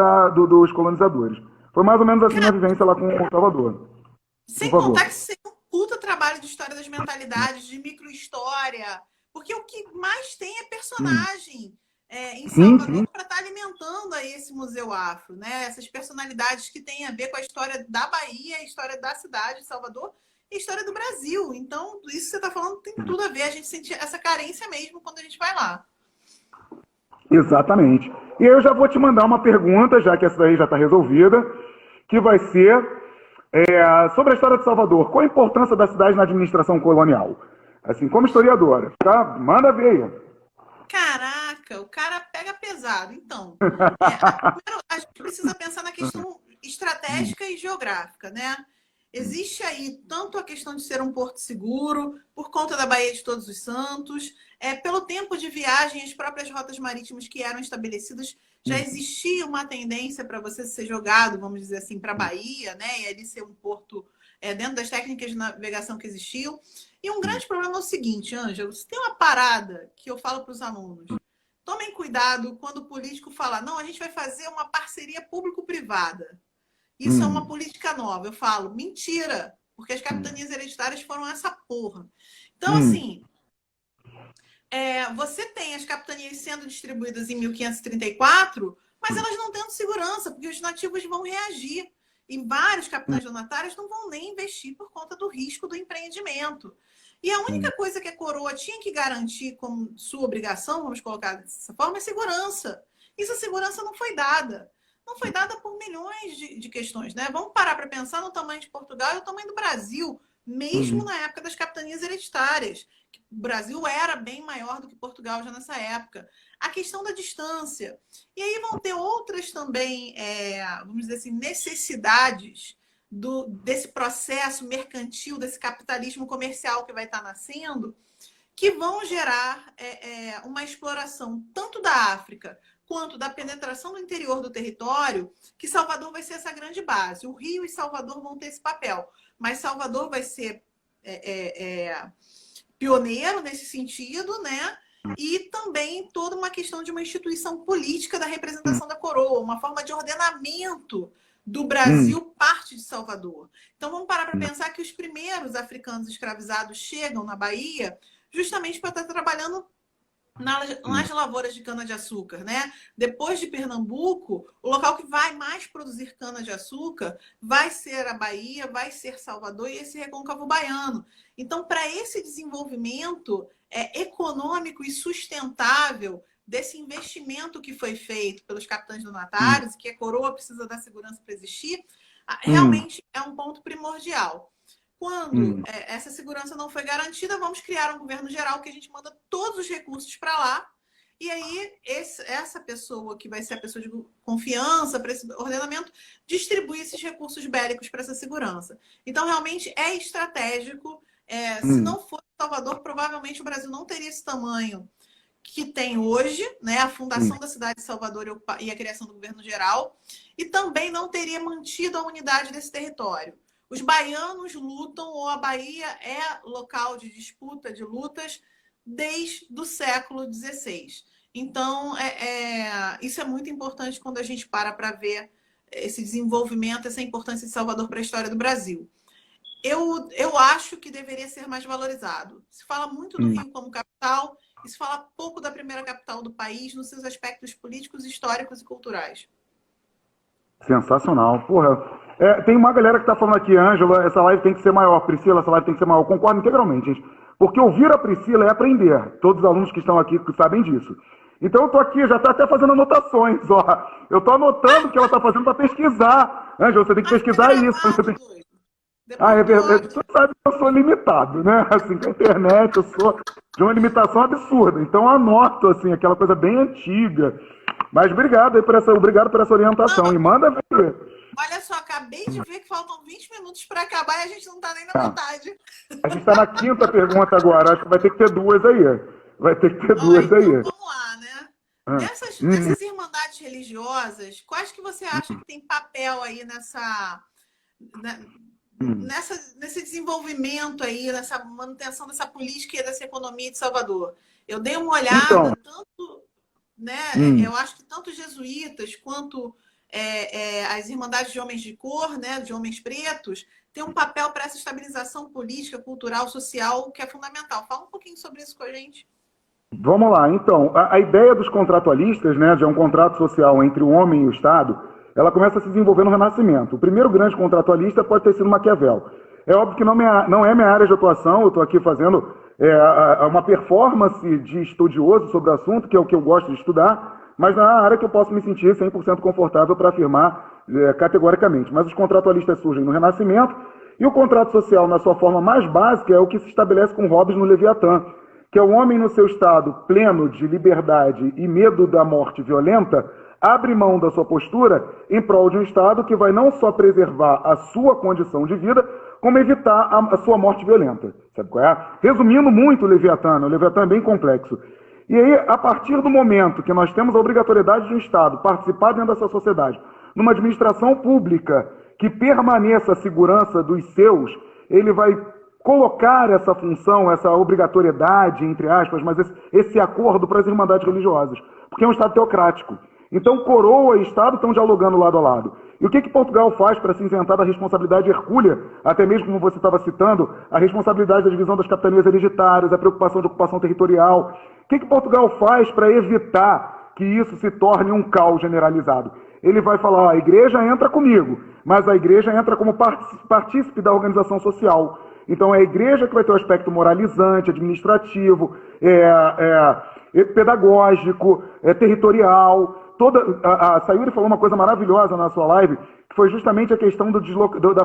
dos colonizadores. Foi mais ou menos assim a vivência lá com o Salvador. Sem contar que você é um puta trabalho de história das mentalidades, de microhistória, porque o que mais tem é personagem em Salvador para estar alimentando aí esse Museu Afro, né? Essas personalidades que têm a ver com a história da Bahia, a história da cidade de Salvador e a história do Brasil. Então, isso que você está falando tem tudo a ver, a gente sente essa carência mesmo quando a gente vai lá. Exatamente. E eu já vou te mandar uma pergunta, já que essa daí já está resolvida, que vai ser sobre a história de Salvador. Qual a importância da cidade na administração colonial? Assim, como historiadora. Tá? Manda ver aí. Caraca, o cara pega pesado. Então, primeiro a gente precisa pensar na questão estratégica e geográfica, né? Existe aí tanto a questão de ser um porto seguro, por conta da Baía de Todos os Santos, pelo tempo de viagem, as próprias rotas marítimas que eram estabelecidas, já existia uma tendência para você ser jogado, vamos dizer assim, para a Bahia, né? E ali ser um porto dentro das técnicas de navegação que existiam. E um grande problema é o seguinte, Ângelo, se tem uma parada que eu falo para os alunos, tomem cuidado quando o político fala, não, a gente vai fazer uma parceria público-privada. Isso é uma política nova. Eu falo, mentira, porque as capitanias hereditárias foram essa porra. Então, assim, você tem as capitanias sendo distribuídas em 1534, mas elas não tendo segurança, porque os nativos vão reagir. E vários capitães donatários não vão nem investir por conta do risco do empreendimento. E a única coisa que a coroa tinha que garantir como sua obrigação, vamos colocar dessa forma, é segurança. E essa segurança não foi dada. Não foi dada por milhões de questões, né? Vamos parar para pensar no tamanho de Portugal e o tamanho do Brasil, mesmo na época das capitanias hereditárias. O Brasil era bem maior do que Portugal já nessa época. A questão da distância. E aí vão ter outras também, vamos dizer assim, necessidades desse processo mercantil, desse capitalismo comercial que vai estar nascendo, que vão gerar uma exploração tanto da África quanto da penetração do interior do território, que Salvador vai ser essa grande base. O Rio e Salvador vão ter esse papel, mas Salvador vai ser pioneiro nesse sentido, né? E também toda uma questão de uma instituição política da representação da coroa, uma forma de ordenamento do Brasil parte de Salvador. Então vamos parar para pensar que os primeiros africanos escravizados chegam na Bahia justamente para estar trabalhando nas lavouras de cana-de-açúcar, né? Depois de Pernambuco, o local que vai mais produzir cana-de-açúcar vai ser a Bahia, vai ser Salvador e esse recôncavo baiano. Então, para esse desenvolvimento econômico e sustentável desse investimento que foi feito pelos capitães donatários, que a coroa precisa dar segurança para existir, realmente é um ponto primordial. Quando essa segurança não foi garantida, vamos criar um governo geral que a gente manda todos os recursos para lá. E aí, essa pessoa, que vai ser a pessoa de confiança para esse ordenamento, distribui esses recursos bélicos para essa segurança. Então, realmente, é estratégico. Se não fosse Salvador, provavelmente o Brasil não teria esse tamanho que tem hoje, né? A fundação da cidade de Salvador e a criação do governo geral. E também não teria mantido a unidade desse território. Os baianos lutam, ou a Bahia é local de disputa, de lutas, desde o século XVI. Então, isso é muito importante quando a gente para ver esse desenvolvimento, essa importância de Salvador para a história do Brasil. Eu acho que deveria ser mais valorizado. Se fala muito do Rio como capital, e se fala pouco da primeira capital do país, nos seus aspectos políticos, históricos e culturais. Sensacional. Porra, tem uma galera que tá falando aqui, Ângela, essa live tem que ser maior. Priscila, essa live tem que ser maior. Eu concordo integralmente, gente. Porque ouvir a Priscila é aprender. Todos os alunos que estão aqui sabem disso. Então eu tô aqui, já tá até fazendo anotações, ó. Eu tô anotando o que ela tá fazendo para pesquisar. Ângela, você tem que pesquisar isso. Você tem... é verdade. Você sabe que eu sou limitado, né? Assim, com a internet eu sou de uma limitação absurda. Então eu anoto, assim, aquela coisa bem antiga. Mas obrigado aí por essa orientação. Não, e manda ver. Olha só, acabei de ver que faltam 20 minutos para acabar e a gente não está nem na metade. A gente está na quinta pergunta agora. Acho que vai ter que ter duas aí. Então, vamos lá, né? Nessas irmandades religiosas, quais que você acha que tem papel aí nesse desenvolvimento aí, nessa manutenção dessa política e dessa economia de Salvador? Eu dei uma olhada, tanto... né? Eu acho que tanto jesuítas quanto as irmandades de homens de cor, né, de homens pretos, têm um papel para essa estabilização política, cultural, social, que é fundamental. Fala um pouquinho sobre isso com a gente. Vamos lá, então, a ideia dos contratualistas, né, de um contrato social entre o homem e o Estado, ela começa a se desenvolver no Renascimento. O primeiro grande contratualista pode ter sido Maquiavel. É óbvio que não é minha área de atuação, eu estou aqui fazendo uma performance de estudioso sobre o assunto, que é o que eu gosto de estudar, mas na área que eu posso me sentir 100% confortável para afirmar categoricamente. Mas os contratualistas surgem no Renascimento, e o contrato social, na sua forma mais básica, é o que se estabelece com Hobbes no Leviatã, que é o homem no seu estado pleno de liberdade e medo da morte violenta, abre mão da sua postura em prol de um Estado que vai não só preservar a sua condição de vida, como evitar a sua morte violenta. Sabe qual é? Resumindo muito o Leviatã é bem complexo. E aí, a partir do momento que nós temos a obrigatoriedade de um Estado participar dentro dessa sociedade, numa administração pública que permaneça a segurança dos seus, ele vai colocar essa função, essa obrigatoriedade, entre aspas, mas esse acordo para as irmandades religiosas, porque é um Estado teocrático. Então, coroa e Estado estão dialogando lado a lado. E o que Portugal faz para se isentar da responsabilidade hercúlea, até mesmo como você estava citando, a responsabilidade da divisão das capitanias hereditárias, a preocupação de ocupação territorial? O que Portugal faz para evitar que isso se torne um caos generalizado? Ele vai falar, a igreja entra comigo, mas a igreja entra como partícipe da organização social. Então, é a igreja que vai ter o aspecto moralizante, administrativo, pedagógico, territorial. A Sayuri falou uma coisa maravilhosa na sua live, que foi justamente a questão do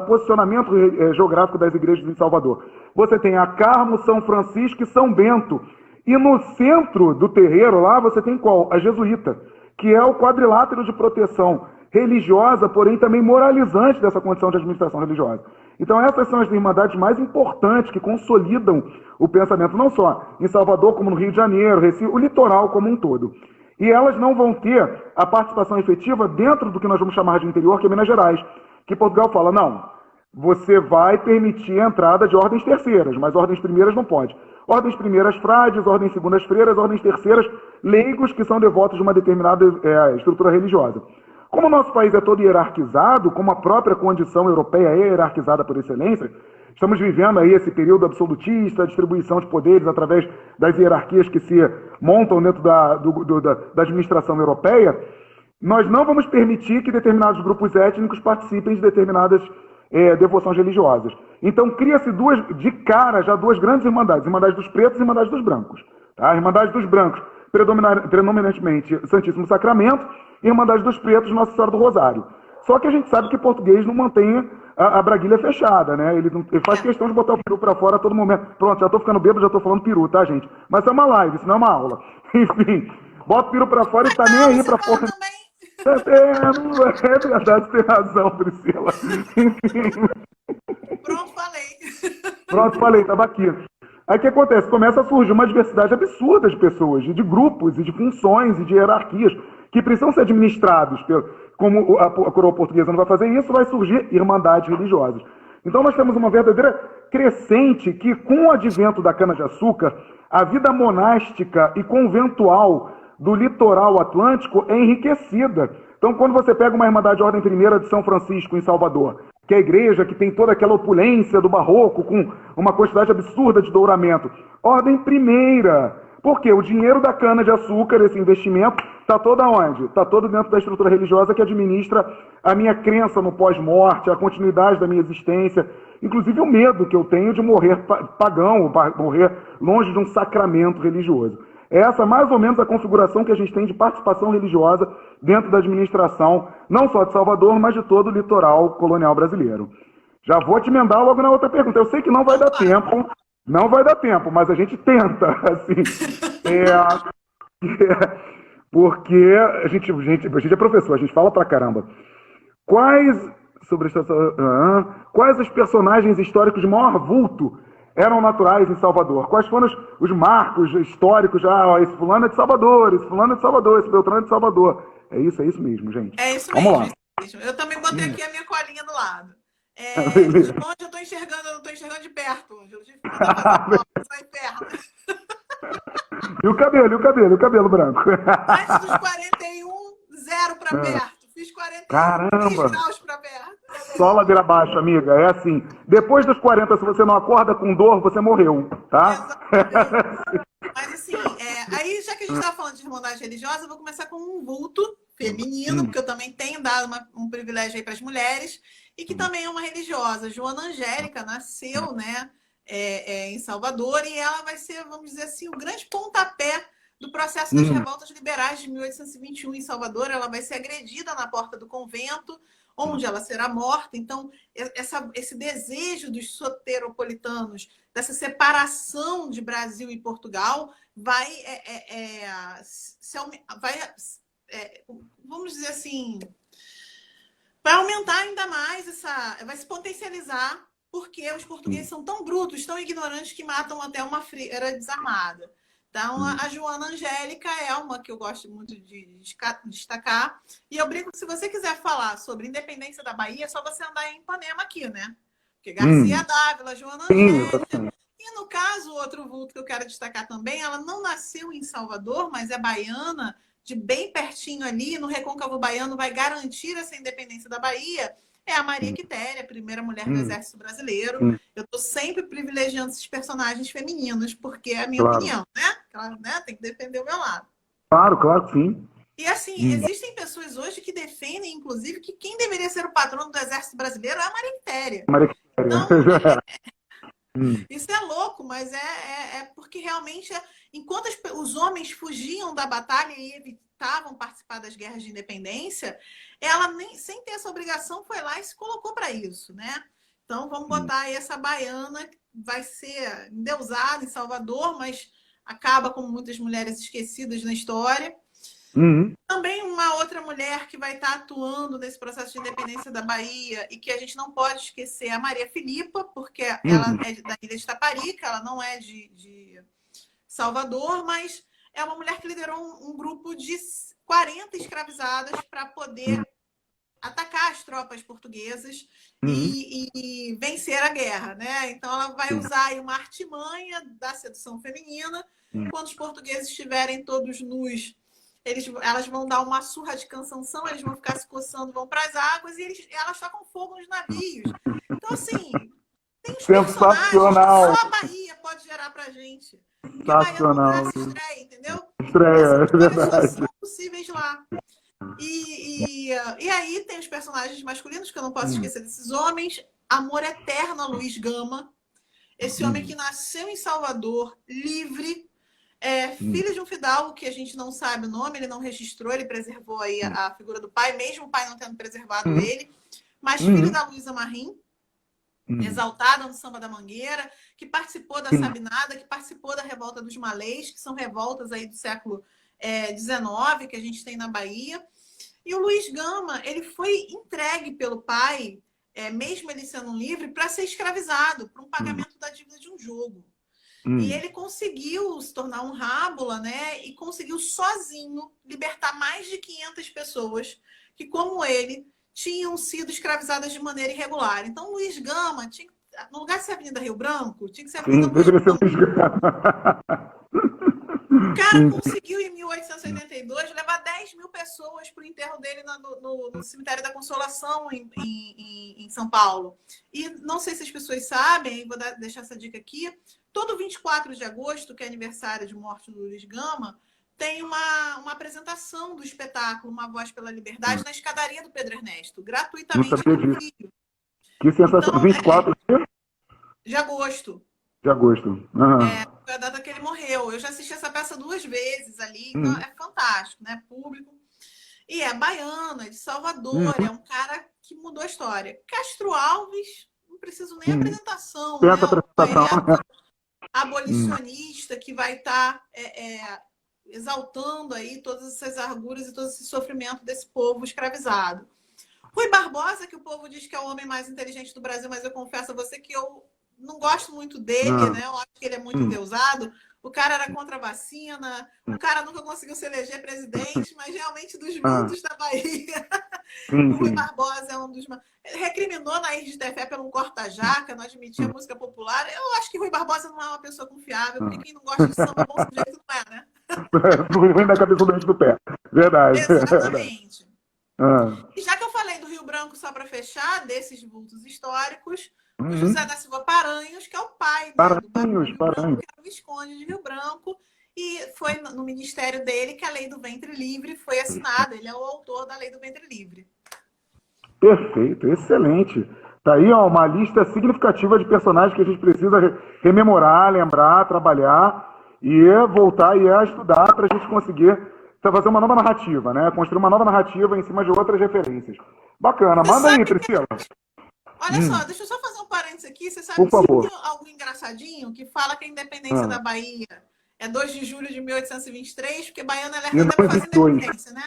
posicionamento geográfico das igrejas em Salvador. Você tem a Carmo, São Francisco e São Bento. E no centro do terreiro lá você tem qual? A jesuíta, que é o quadrilátero de proteção religiosa, porém também moralizante dessa condição de administração religiosa. Então essas são as irmandades mais importantes que consolidam o pensamento, não só em Salvador, como no Rio de Janeiro, Recife, o litoral como um todo. E elas não vão ter a participação efetiva dentro do que nós vamos chamar de interior, que é Minas Gerais, que Portugal fala, não, você vai permitir a entrada de ordens terceiras, mas ordens primeiras não pode. Ordens primeiras frades, ordens segundas freiras, ordens terceiras leigos que são devotos de uma determinada estrutura religiosa. Como o nosso país é todo hierarquizado, como a própria condição europeia é hierarquizada por excelência, estamos vivendo aí esse período absolutista, a distribuição de poderes através das hierarquias que se montam dentro da administração europeia, nós não vamos permitir que determinados grupos étnicos participem de determinadas devoções religiosas. Então cria-se de cara já duas grandes irmandades, Irmandade dos Pretos e Irmandade dos Brancos. Tá? A Irmandade dos Brancos, predominantemente Santíssimo Sacramento, e a Irmandade dos Pretos, Nossa Senhora do Rosário. Só que a gente sabe que português não mantém a braguilha fechada, né? Ele faz questão de botar o peru para fora a todo momento. Pronto, já tô ficando bêbado, já tô falando peru, tá, gente? Mas é uma live, isso não é uma aula. Enfim, bota o peru para fora e tá nem aí para fora. É verdade, você tem razão, Priscila. Enfim. Pronto, falei, tava aqui. Aí o que acontece? Começa a surgir uma diversidade absurda de pessoas, de grupos, e de funções, e de hierarquias, que precisam ser administrados. Como a coroa portuguesa não vai fazer isso, vai surgir irmandades religiosas. Então nós temos uma verdadeira crescente que, com o advento da cana-de-açúcar, a vida monástica e conventual do litoral atlântico é enriquecida. Então, quando você pega uma Irmandade de Ordem Primeira de São Francisco, em Salvador, que é a igreja que tem toda aquela opulência do barroco, com uma quantidade absurda de douramento, Ordem Primeira. Por quê? O dinheiro da cana-de-açúcar, esse investimento, está todo aonde? Está todo dentro da estrutura religiosa que administra a minha crença no pós-morte, a continuidade da minha existência, inclusive o medo que eu tenho de morrer pagão, morrer longe de um sacramento religioso. Essa é mais ou menos a configuração que a gente tem de participação religiosa dentro da administração, não só de Salvador, mas de todo o litoral colonial brasileiro. Já vou te emendar logo na outra pergunta. Eu sei que não vai dar tempo, mas a gente tenta, assim. Porque a gente é professor, a gente fala pra caramba. Quais os personagens históricos de maior vulto eram naturais em Salvador? Quais foram os marcos históricos? Esse fulano é de Salvador, esse fulano é de Salvador, esse Beltrano é de Salvador. É isso mesmo, gente. É isso Vamos mesmo. lá. É isso mesmo. Eu também botei aqui a minha colinha do lado. De longe eu tô enxergando, eu não tô enxergando de perto. Sai perto. E o cabelo branco? Antes dos 41, 0 para perto. Fiz 41. 43 Caramba! graus para perto. Só ladeira abaixo, amiga. É assim. Depois dos 40, se você não acorda com dor, você morreu, tá? Exatamente. Mas assim, aí já que a gente estava falando de irmandade religiosa, eu vou começar com um vulto feminino, porque eu também tenho dado um privilégio aí para as mulheres, e que também é uma religiosa. Joana Angélica nasceu, né, em Salvador, e ela vai ser, vamos dizer assim, o grande pontapé do processo das revoltas liberais de 1821 em Salvador. Ela vai ser agredida na porta do convento, onde ela será morta. Então, esse desejo dos soteropolitanos, dessa separação de Brasil e Portugal, vai, vamos dizer assim, vai aumentar ainda mais, vai se potencializar, porque os portugueses são tão brutos, tão ignorantes, que matam até uma freira desarmada. Então, a Joana Angélica é uma que eu gosto muito de destacar. E eu brinco que, se você quiser falar sobre independência da Bahia, é só você andar em Ipanema aqui, né? Porque Garcia Dávila, Joana Angélica. E, no caso, outro vulto que eu quero destacar também, ela não nasceu em Salvador, mas é baiana, de bem pertinho ali, no Recôncavo Baiano, vai garantir essa independência da Bahia. É a Maria Quitéria, a primeira mulher do Exército Brasileiro. Eu estou sempre privilegiando esses personagens femininos, porque é a minha opinião, né? Ela, né? Tem que defender o meu lado. Claro, claro que sim. E assim, existem pessoas hoje que defendem, inclusive, que quem deveria ser o patrono do Exército Brasileiro é a Maria Quitéria. Maria Quitéria. Então, isso é louco, mas é porque realmente, enquanto os homens fugiam da batalha e evitavam participar das guerras de independência, ela, sem ter essa obrigação, foi lá e se colocou para isso, né? Então, vamos botar aí essa baiana, que vai ser endeusada em Salvador, mas acaba como muitas mulheres esquecidas na história. Também uma outra mulher que vai estar atuando nesse processo de independência da Bahia, e que a gente não pode esquecer, é a Maria Filipa, porque ela é da ilha de Taparica, ela não é de Salvador, mas é uma mulher que liderou um grupo de 40 escravizadas para poder atacar as tropas portuguesas e vencer a guerra, né? Então, ela vai usar aí uma artimanha da sedução feminina. Quando os portugueses estiverem todos nus, elas vão dar uma surra de cansanção, eles vão ficar se coçando, vão para as águas, e elas tocam fogo nos navios. Então, assim, tem uns personagens que só a Bahia pode gerar pra gente. Porque a Bahia se estreia, entendeu? Estreia, é verdade. São possíveis lá. E aí tem os personagens masculinos, que eu não posso esquecer desses homens. Amor eterno a Luiz Gama. Esse homem que nasceu em Salvador, livre, filho de um fidalgo que a gente não sabe o nome, ele não registrou, ele preservou aí a figura do pai, mesmo o pai não tendo preservado ele, mas filho da Luísa Marim, exaltada no Samba da Mangueira, que participou da Sabinada, que participou da Revolta dos Malês, que são revoltas aí do século XIX, que a gente tem na Bahia. E o Luiz Gama, ele foi entregue pelo pai, mesmo ele sendo livre, para ser escravizado, para um pagamento da dívida de um jogo. E ele conseguiu se tornar um rábula, né? E conseguiu sozinho libertar mais de 500 pessoas que, como ele, tinham sido escravizadas de maneira irregular. Então, Luiz Gama, no lugar de ser Avenida Rio Branco, tinha que ser Avenida Luiz Gama. O cara conseguiu, em 1882, levar 10 mil pessoas para o enterro dele no Cemitério da Consolação, em São Paulo. E não sei se as pessoas sabem, vou deixar essa dica aqui, todo 24 de agosto, que é aniversário de morte do Luiz Gama, tem uma apresentação do espetáculo Uma Voz pela Liberdade na escadaria do Pedro Ernesto, gratuitamente no Rio. Que sensação, então, 24 de agosto. De agosto. Foi a data que ele morreu. Eu já assisti essa peça 2 vezes ali, então é fantástico, né? Público. E é baiana, de Salvador, é um cara que mudou a história. Castro Alves, não preciso nem apresentação, né? Abolicionista que vai estar exaltando aí todas essas arguras e todo esse sofrimento desse povo escravizado. Rui Barbosa, que o povo diz que é o homem mais inteligente do Brasil, mas eu confesso a você que eu não gosto muito dele, né? Eu acho que ele é muito endeusado. O cara era contra a vacina, o cara nunca conseguiu se eleger presidente, mas realmente dos muitos da Bahia, o Rui Barbosa é um dos... Recriminou na Nair de Tefé pelo corta-jaca, não admitia música popular. Eu acho que Rui Barbosa não é uma pessoa confiável, porque quem não gosta de samba, bom sujeito não é, né? Não vem da cabeça do pé. Verdade. Exatamente. Ah, E já que eu falei do Rio Branco, só para fechar, desses vultos históricos, o uhum. José da Silva Paranhos, que é o pai, né, do Barão do Paranhos, Rio Branco, Paranhos. que era o Visconde de Rio Branco, e foi no ministério dele que a Lei do Ventre Livre foi assinada. Ele é o autor da Lei do Ventre Livre. Perfeito, excelente. Tá aí, ó, uma lista significativa de personagens que a gente precisa rememorar, lembrar, trabalhar e voltar e a estudar para a gente conseguir fazer uma nova narrativa, né? Construir uma nova narrativa em cima de outras referências. Bacana, Você manda aí, sabe que, Priscila. olha só, deixa eu só fazer um parênteses aqui. Você sabe Por que favor. tem algo engraçadinho que fala que a independência Ah, da Bahia é 2 de julho de 1823, porque baiano é e lerdo não até para fazer existe dois. independência, né?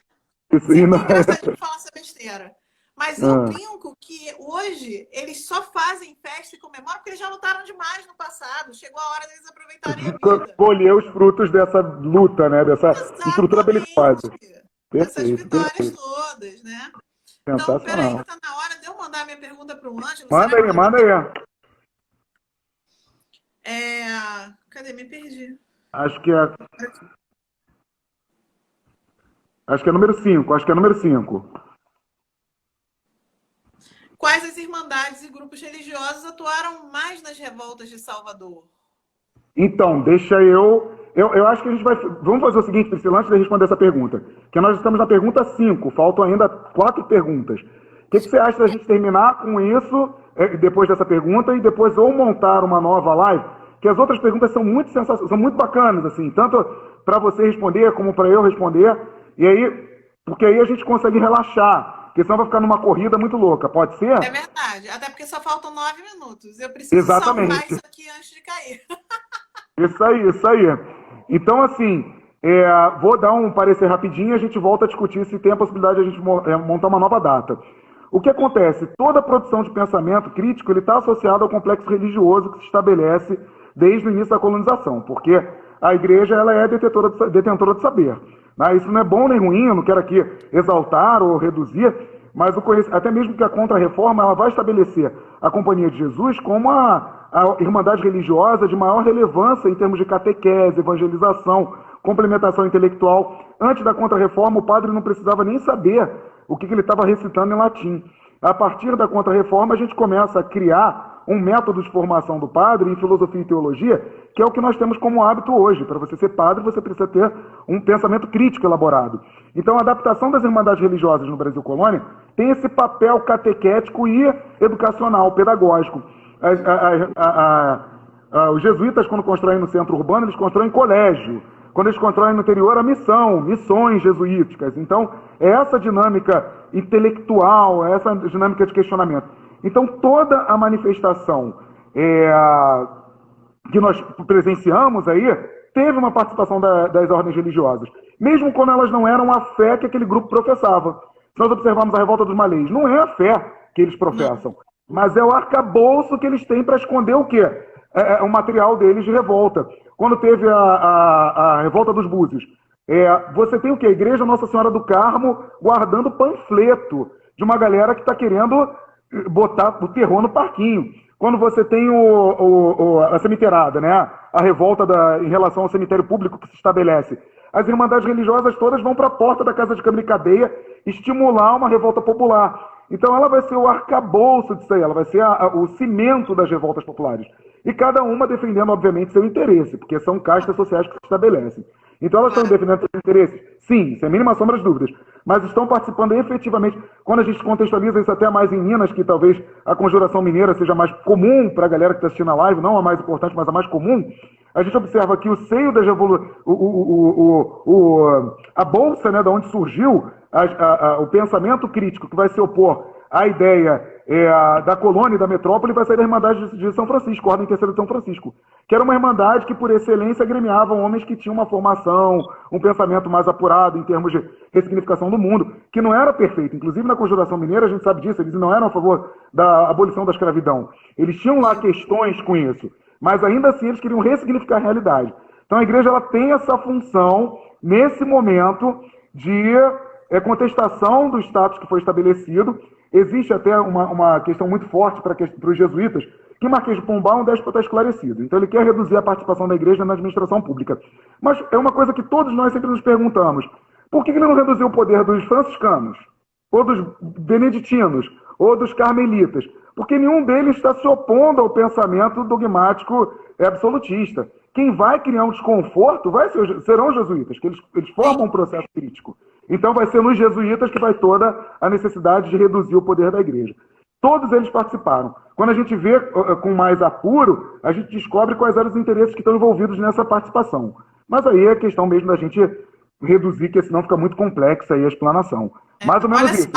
Isso aí não Sempre é engraçadinho falar essa besteira. Mas eu ah, brinco que hoje eles só fazem festa e comemoram porque eles já lutaram demais no passado. Chegou a hora deles aproveitarem a vida. colher os frutos dessa luta, né? Dessa estrutura Exatamente. belicosa. Dessas Perfeito, vitórias perfeito. todas, né? Então, peraí, Sensacional. que tá na hora de eu mandar minha pergunta para o Ângelo. Manda Será que aí, ele vai manda ter? aí. Cadê? Me perdi. Acho que é, acho que é número 5. Acho que é número 5. Quais as irmandades e grupos religiosos atuaram mais nas revoltas de Salvador? Então, deixa eu acho que a gente vai. Vamos fazer o seguinte, Priscila, antes de responder essa pergunta. Que nós estamos na pergunta 5. Faltam ainda 4 perguntas. O que você acha da gente terminar com isso, depois dessa pergunta, e depois ou montar uma nova live? Que as outras perguntas são muito são muito bacanas, assim, tanto para você responder como para eu responder. E aí, porque aí a gente consegue relaxar. Porque senão vai ficar numa corrida muito louca. Pode ser? É verdade, até porque só faltam 9 minutos. Eu preciso salvar Exatamente. isso aqui antes de cair. Isso aí, isso aí. Então, assim, vou dar um parecer rapidinho e a gente volta a discutir se tem a possibilidade de a gente montar uma nova data. O que acontece? Toda produção de pensamento crítico ele está associado ao complexo religioso que se estabelece desde o início da colonização, porque a igreja ela é detentora de saber. Né? Isso não é bom nem ruim, eu não quero aqui exaltar ou reduzir, mas até mesmo que a Contra-Reforma ela vai estabelecer a Companhia de Jesus como a irmandade religiosa de maior relevância em termos de catequese, evangelização, complementação intelectual. Antes da Contra-Reforma, o padre não precisava nem saber o que ele estava recitando em latim. A partir da Contra-Reforma, a gente começa a criar um método de formação do padre em filosofia e teologia, que é o que nós temos como hábito hoje. Para você ser padre, você precisa ter um pensamento crítico elaborado. Então, a adaptação das irmandades religiosas no Brasil Colônia tem esse papel catequético e educacional, pedagógico. Os jesuítas, quando constroem no centro urbano, eles constroem colégio. Quando eles constroem no interior, a missão, missões jesuíticas. Então, é essa dinâmica intelectual, é essa dinâmica de questionamento. Então, toda a manifestação que nós presenciamos aí teve uma participação das ordens religiosas, mesmo quando elas não eram a fé que aquele grupo professava. Se nós observarmos a revolta dos malês, não é a fé que eles professam, mas é o arcabouço que eles têm para esconder o quê? O material deles de revolta. Quando teve a revolta dos búzios, você tem o quê? A Igreja Nossa Senhora do Carmo guardando panfleto de uma galera que está querendo botar o terror no parquinho. Quando você tem a cemiteirada, né? A revolta em relação ao cemitério público que se estabelece. As irmandades religiosas todas vão para a porta da Casa de Câmara e Cadeia estimular uma revolta popular. Então ela vai ser o arcabouço disso aí, ela vai ser o cimento das revoltas populares. E cada uma defendendo, obviamente, seu interesse, porque são castas sociais que se estabelecem. Então elas estão defendendo seus interesses? Sim, sem mínima sombra de dúvidas. Mas estão participando efetivamente, quando a gente contextualiza isso até mais em Minas, que talvez a conjuração mineira seja mais comum para a galera que está assistindo a live, não a mais importante, mas a mais comum, a gente observa que o seio das revoluções, a bolsa, né, da onde surgiu o pensamento crítico que vai se opor à ideia da colônia e da metrópole vai sair da Irmandade de São Francisco, Ordem Terceira de São Francisco, que era uma irmandade que, por excelência, agremiava homens que tinham uma formação, um pensamento mais apurado em termos de ressignificação do mundo, que não era perfeito. Inclusive, na Conjuração Mineira, a gente sabe disso, eles não eram a favor da abolição da escravidão. Eles tinham lá questões com isso, mas ainda assim eles queriam ressignificar a realidade. Então, a igreja ela tem essa função, nesse momento, de contestação do status que foi estabelecido. Existe até uma questão muito forte para os jesuítas, que Marquês de Pombal é um déspota esclarecido. Então ele quer reduzir a participação da igreja na administração pública. Mas é uma coisa que todos nós sempre nos perguntamos. Por que ele não reduziu o poder dos franciscanos? ou dos beneditinos, ou dos carmelitas, porque nenhum deles está se opondo ao pensamento dogmático absolutista. Quem vai criar um desconforto serão os jesuítas, que eles formam um processo crítico. Então vai ser nos jesuítas que vai toda a necessidade de reduzir o poder da igreja. Todos eles participaram. Quando a gente vê com mais apuro, a gente descobre quais eram os interesses que estão envolvidos nessa participação. Mas aí é questão mesmo da gente reduzir, que senão fica muito complexa aí a explanação. Mais ou menos isso.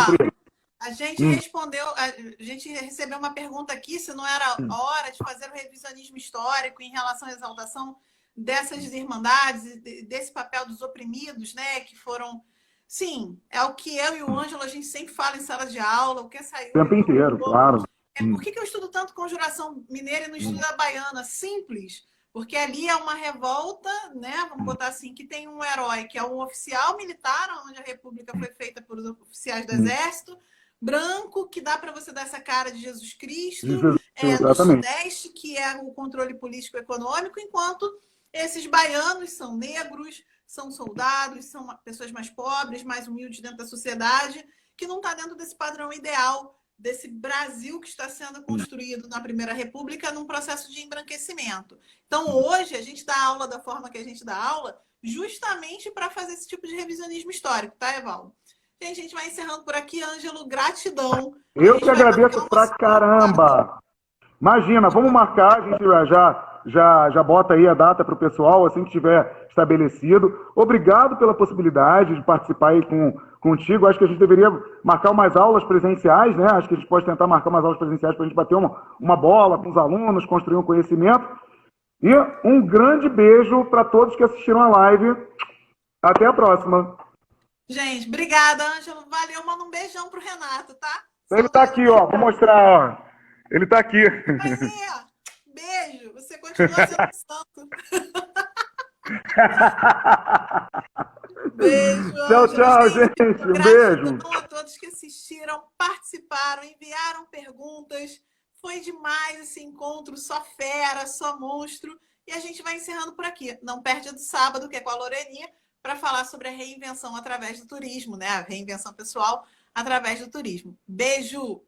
A gente respondeu, a gente recebeu uma pergunta aqui, se não era hora de fazer o revisionismo histórico em relação à exaltação dessas irmandades, desse papel dos oprimidos, né, que foram... Sim, é o que eu e o Ângelo, a gente sempre fala em sala de aula, o que saiu... O tempo inteiro, claro. Por que eu estudo tanto Conjuração Mineira e não estudo a Baiana? Simples, porque ali é uma revolta, né, vamos botar assim, que tem um herói, que é um oficial militar, onde a república foi feita por oficiais do exército, branco, que dá para você dar essa cara de Jesus Cristo, no Sudeste, que é o controle político e econômico, enquanto esses baianos são negros, são soldados, são pessoas mais pobres, mais humildes dentro da sociedade, que não está dentro desse padrão ideal, desse Brasil que está sendo construído na Primeira República num processo de embranquecimento. Então, hoje, a gente dá aula da forma que a gente dá aula, justamente para fazer esse tipo de revisionismo histórico, tá, Evaldo? Gente, a gente vai encerrando por aqui. Ângelo, gratidão. Eu que agradeço pra caramba. Imagina, vamos marcar, a gente já bota aí a data para o pessoal, assim que tiver estabelecido. Obrigado pela possibilidade de participar aí contigo. Acho que a gente deveria marcar umas aulas presenciais, né? Acho que a gente pode tentar marcar umas aulas presenciais para a gente bater uma bola com os alunos, construir um conhecimento. E um grande beijo para todos que assistiram a live. Até a próxima. Gente, obrigada, Ângelo. Valeu, manda um beijão pro Renato, tá? Ele tá aqui, ó. Vou mostrar, ó. Ele tá aqui. Mas beijo. Você continua sendo santo. Beijo, tchau, tchau, gente. Um beijo. Gratidão a todos que assistiram, participaram, enviaram perguntas. Foi demais esse encontro, só fera, só monstro. E a gente vai encerrando por aqui. Não perde do sábado, que é com a Loreninha, para falar sobre a reinvenção através do turismo, né? A reinvenção pessoal através do turismo. Beijo!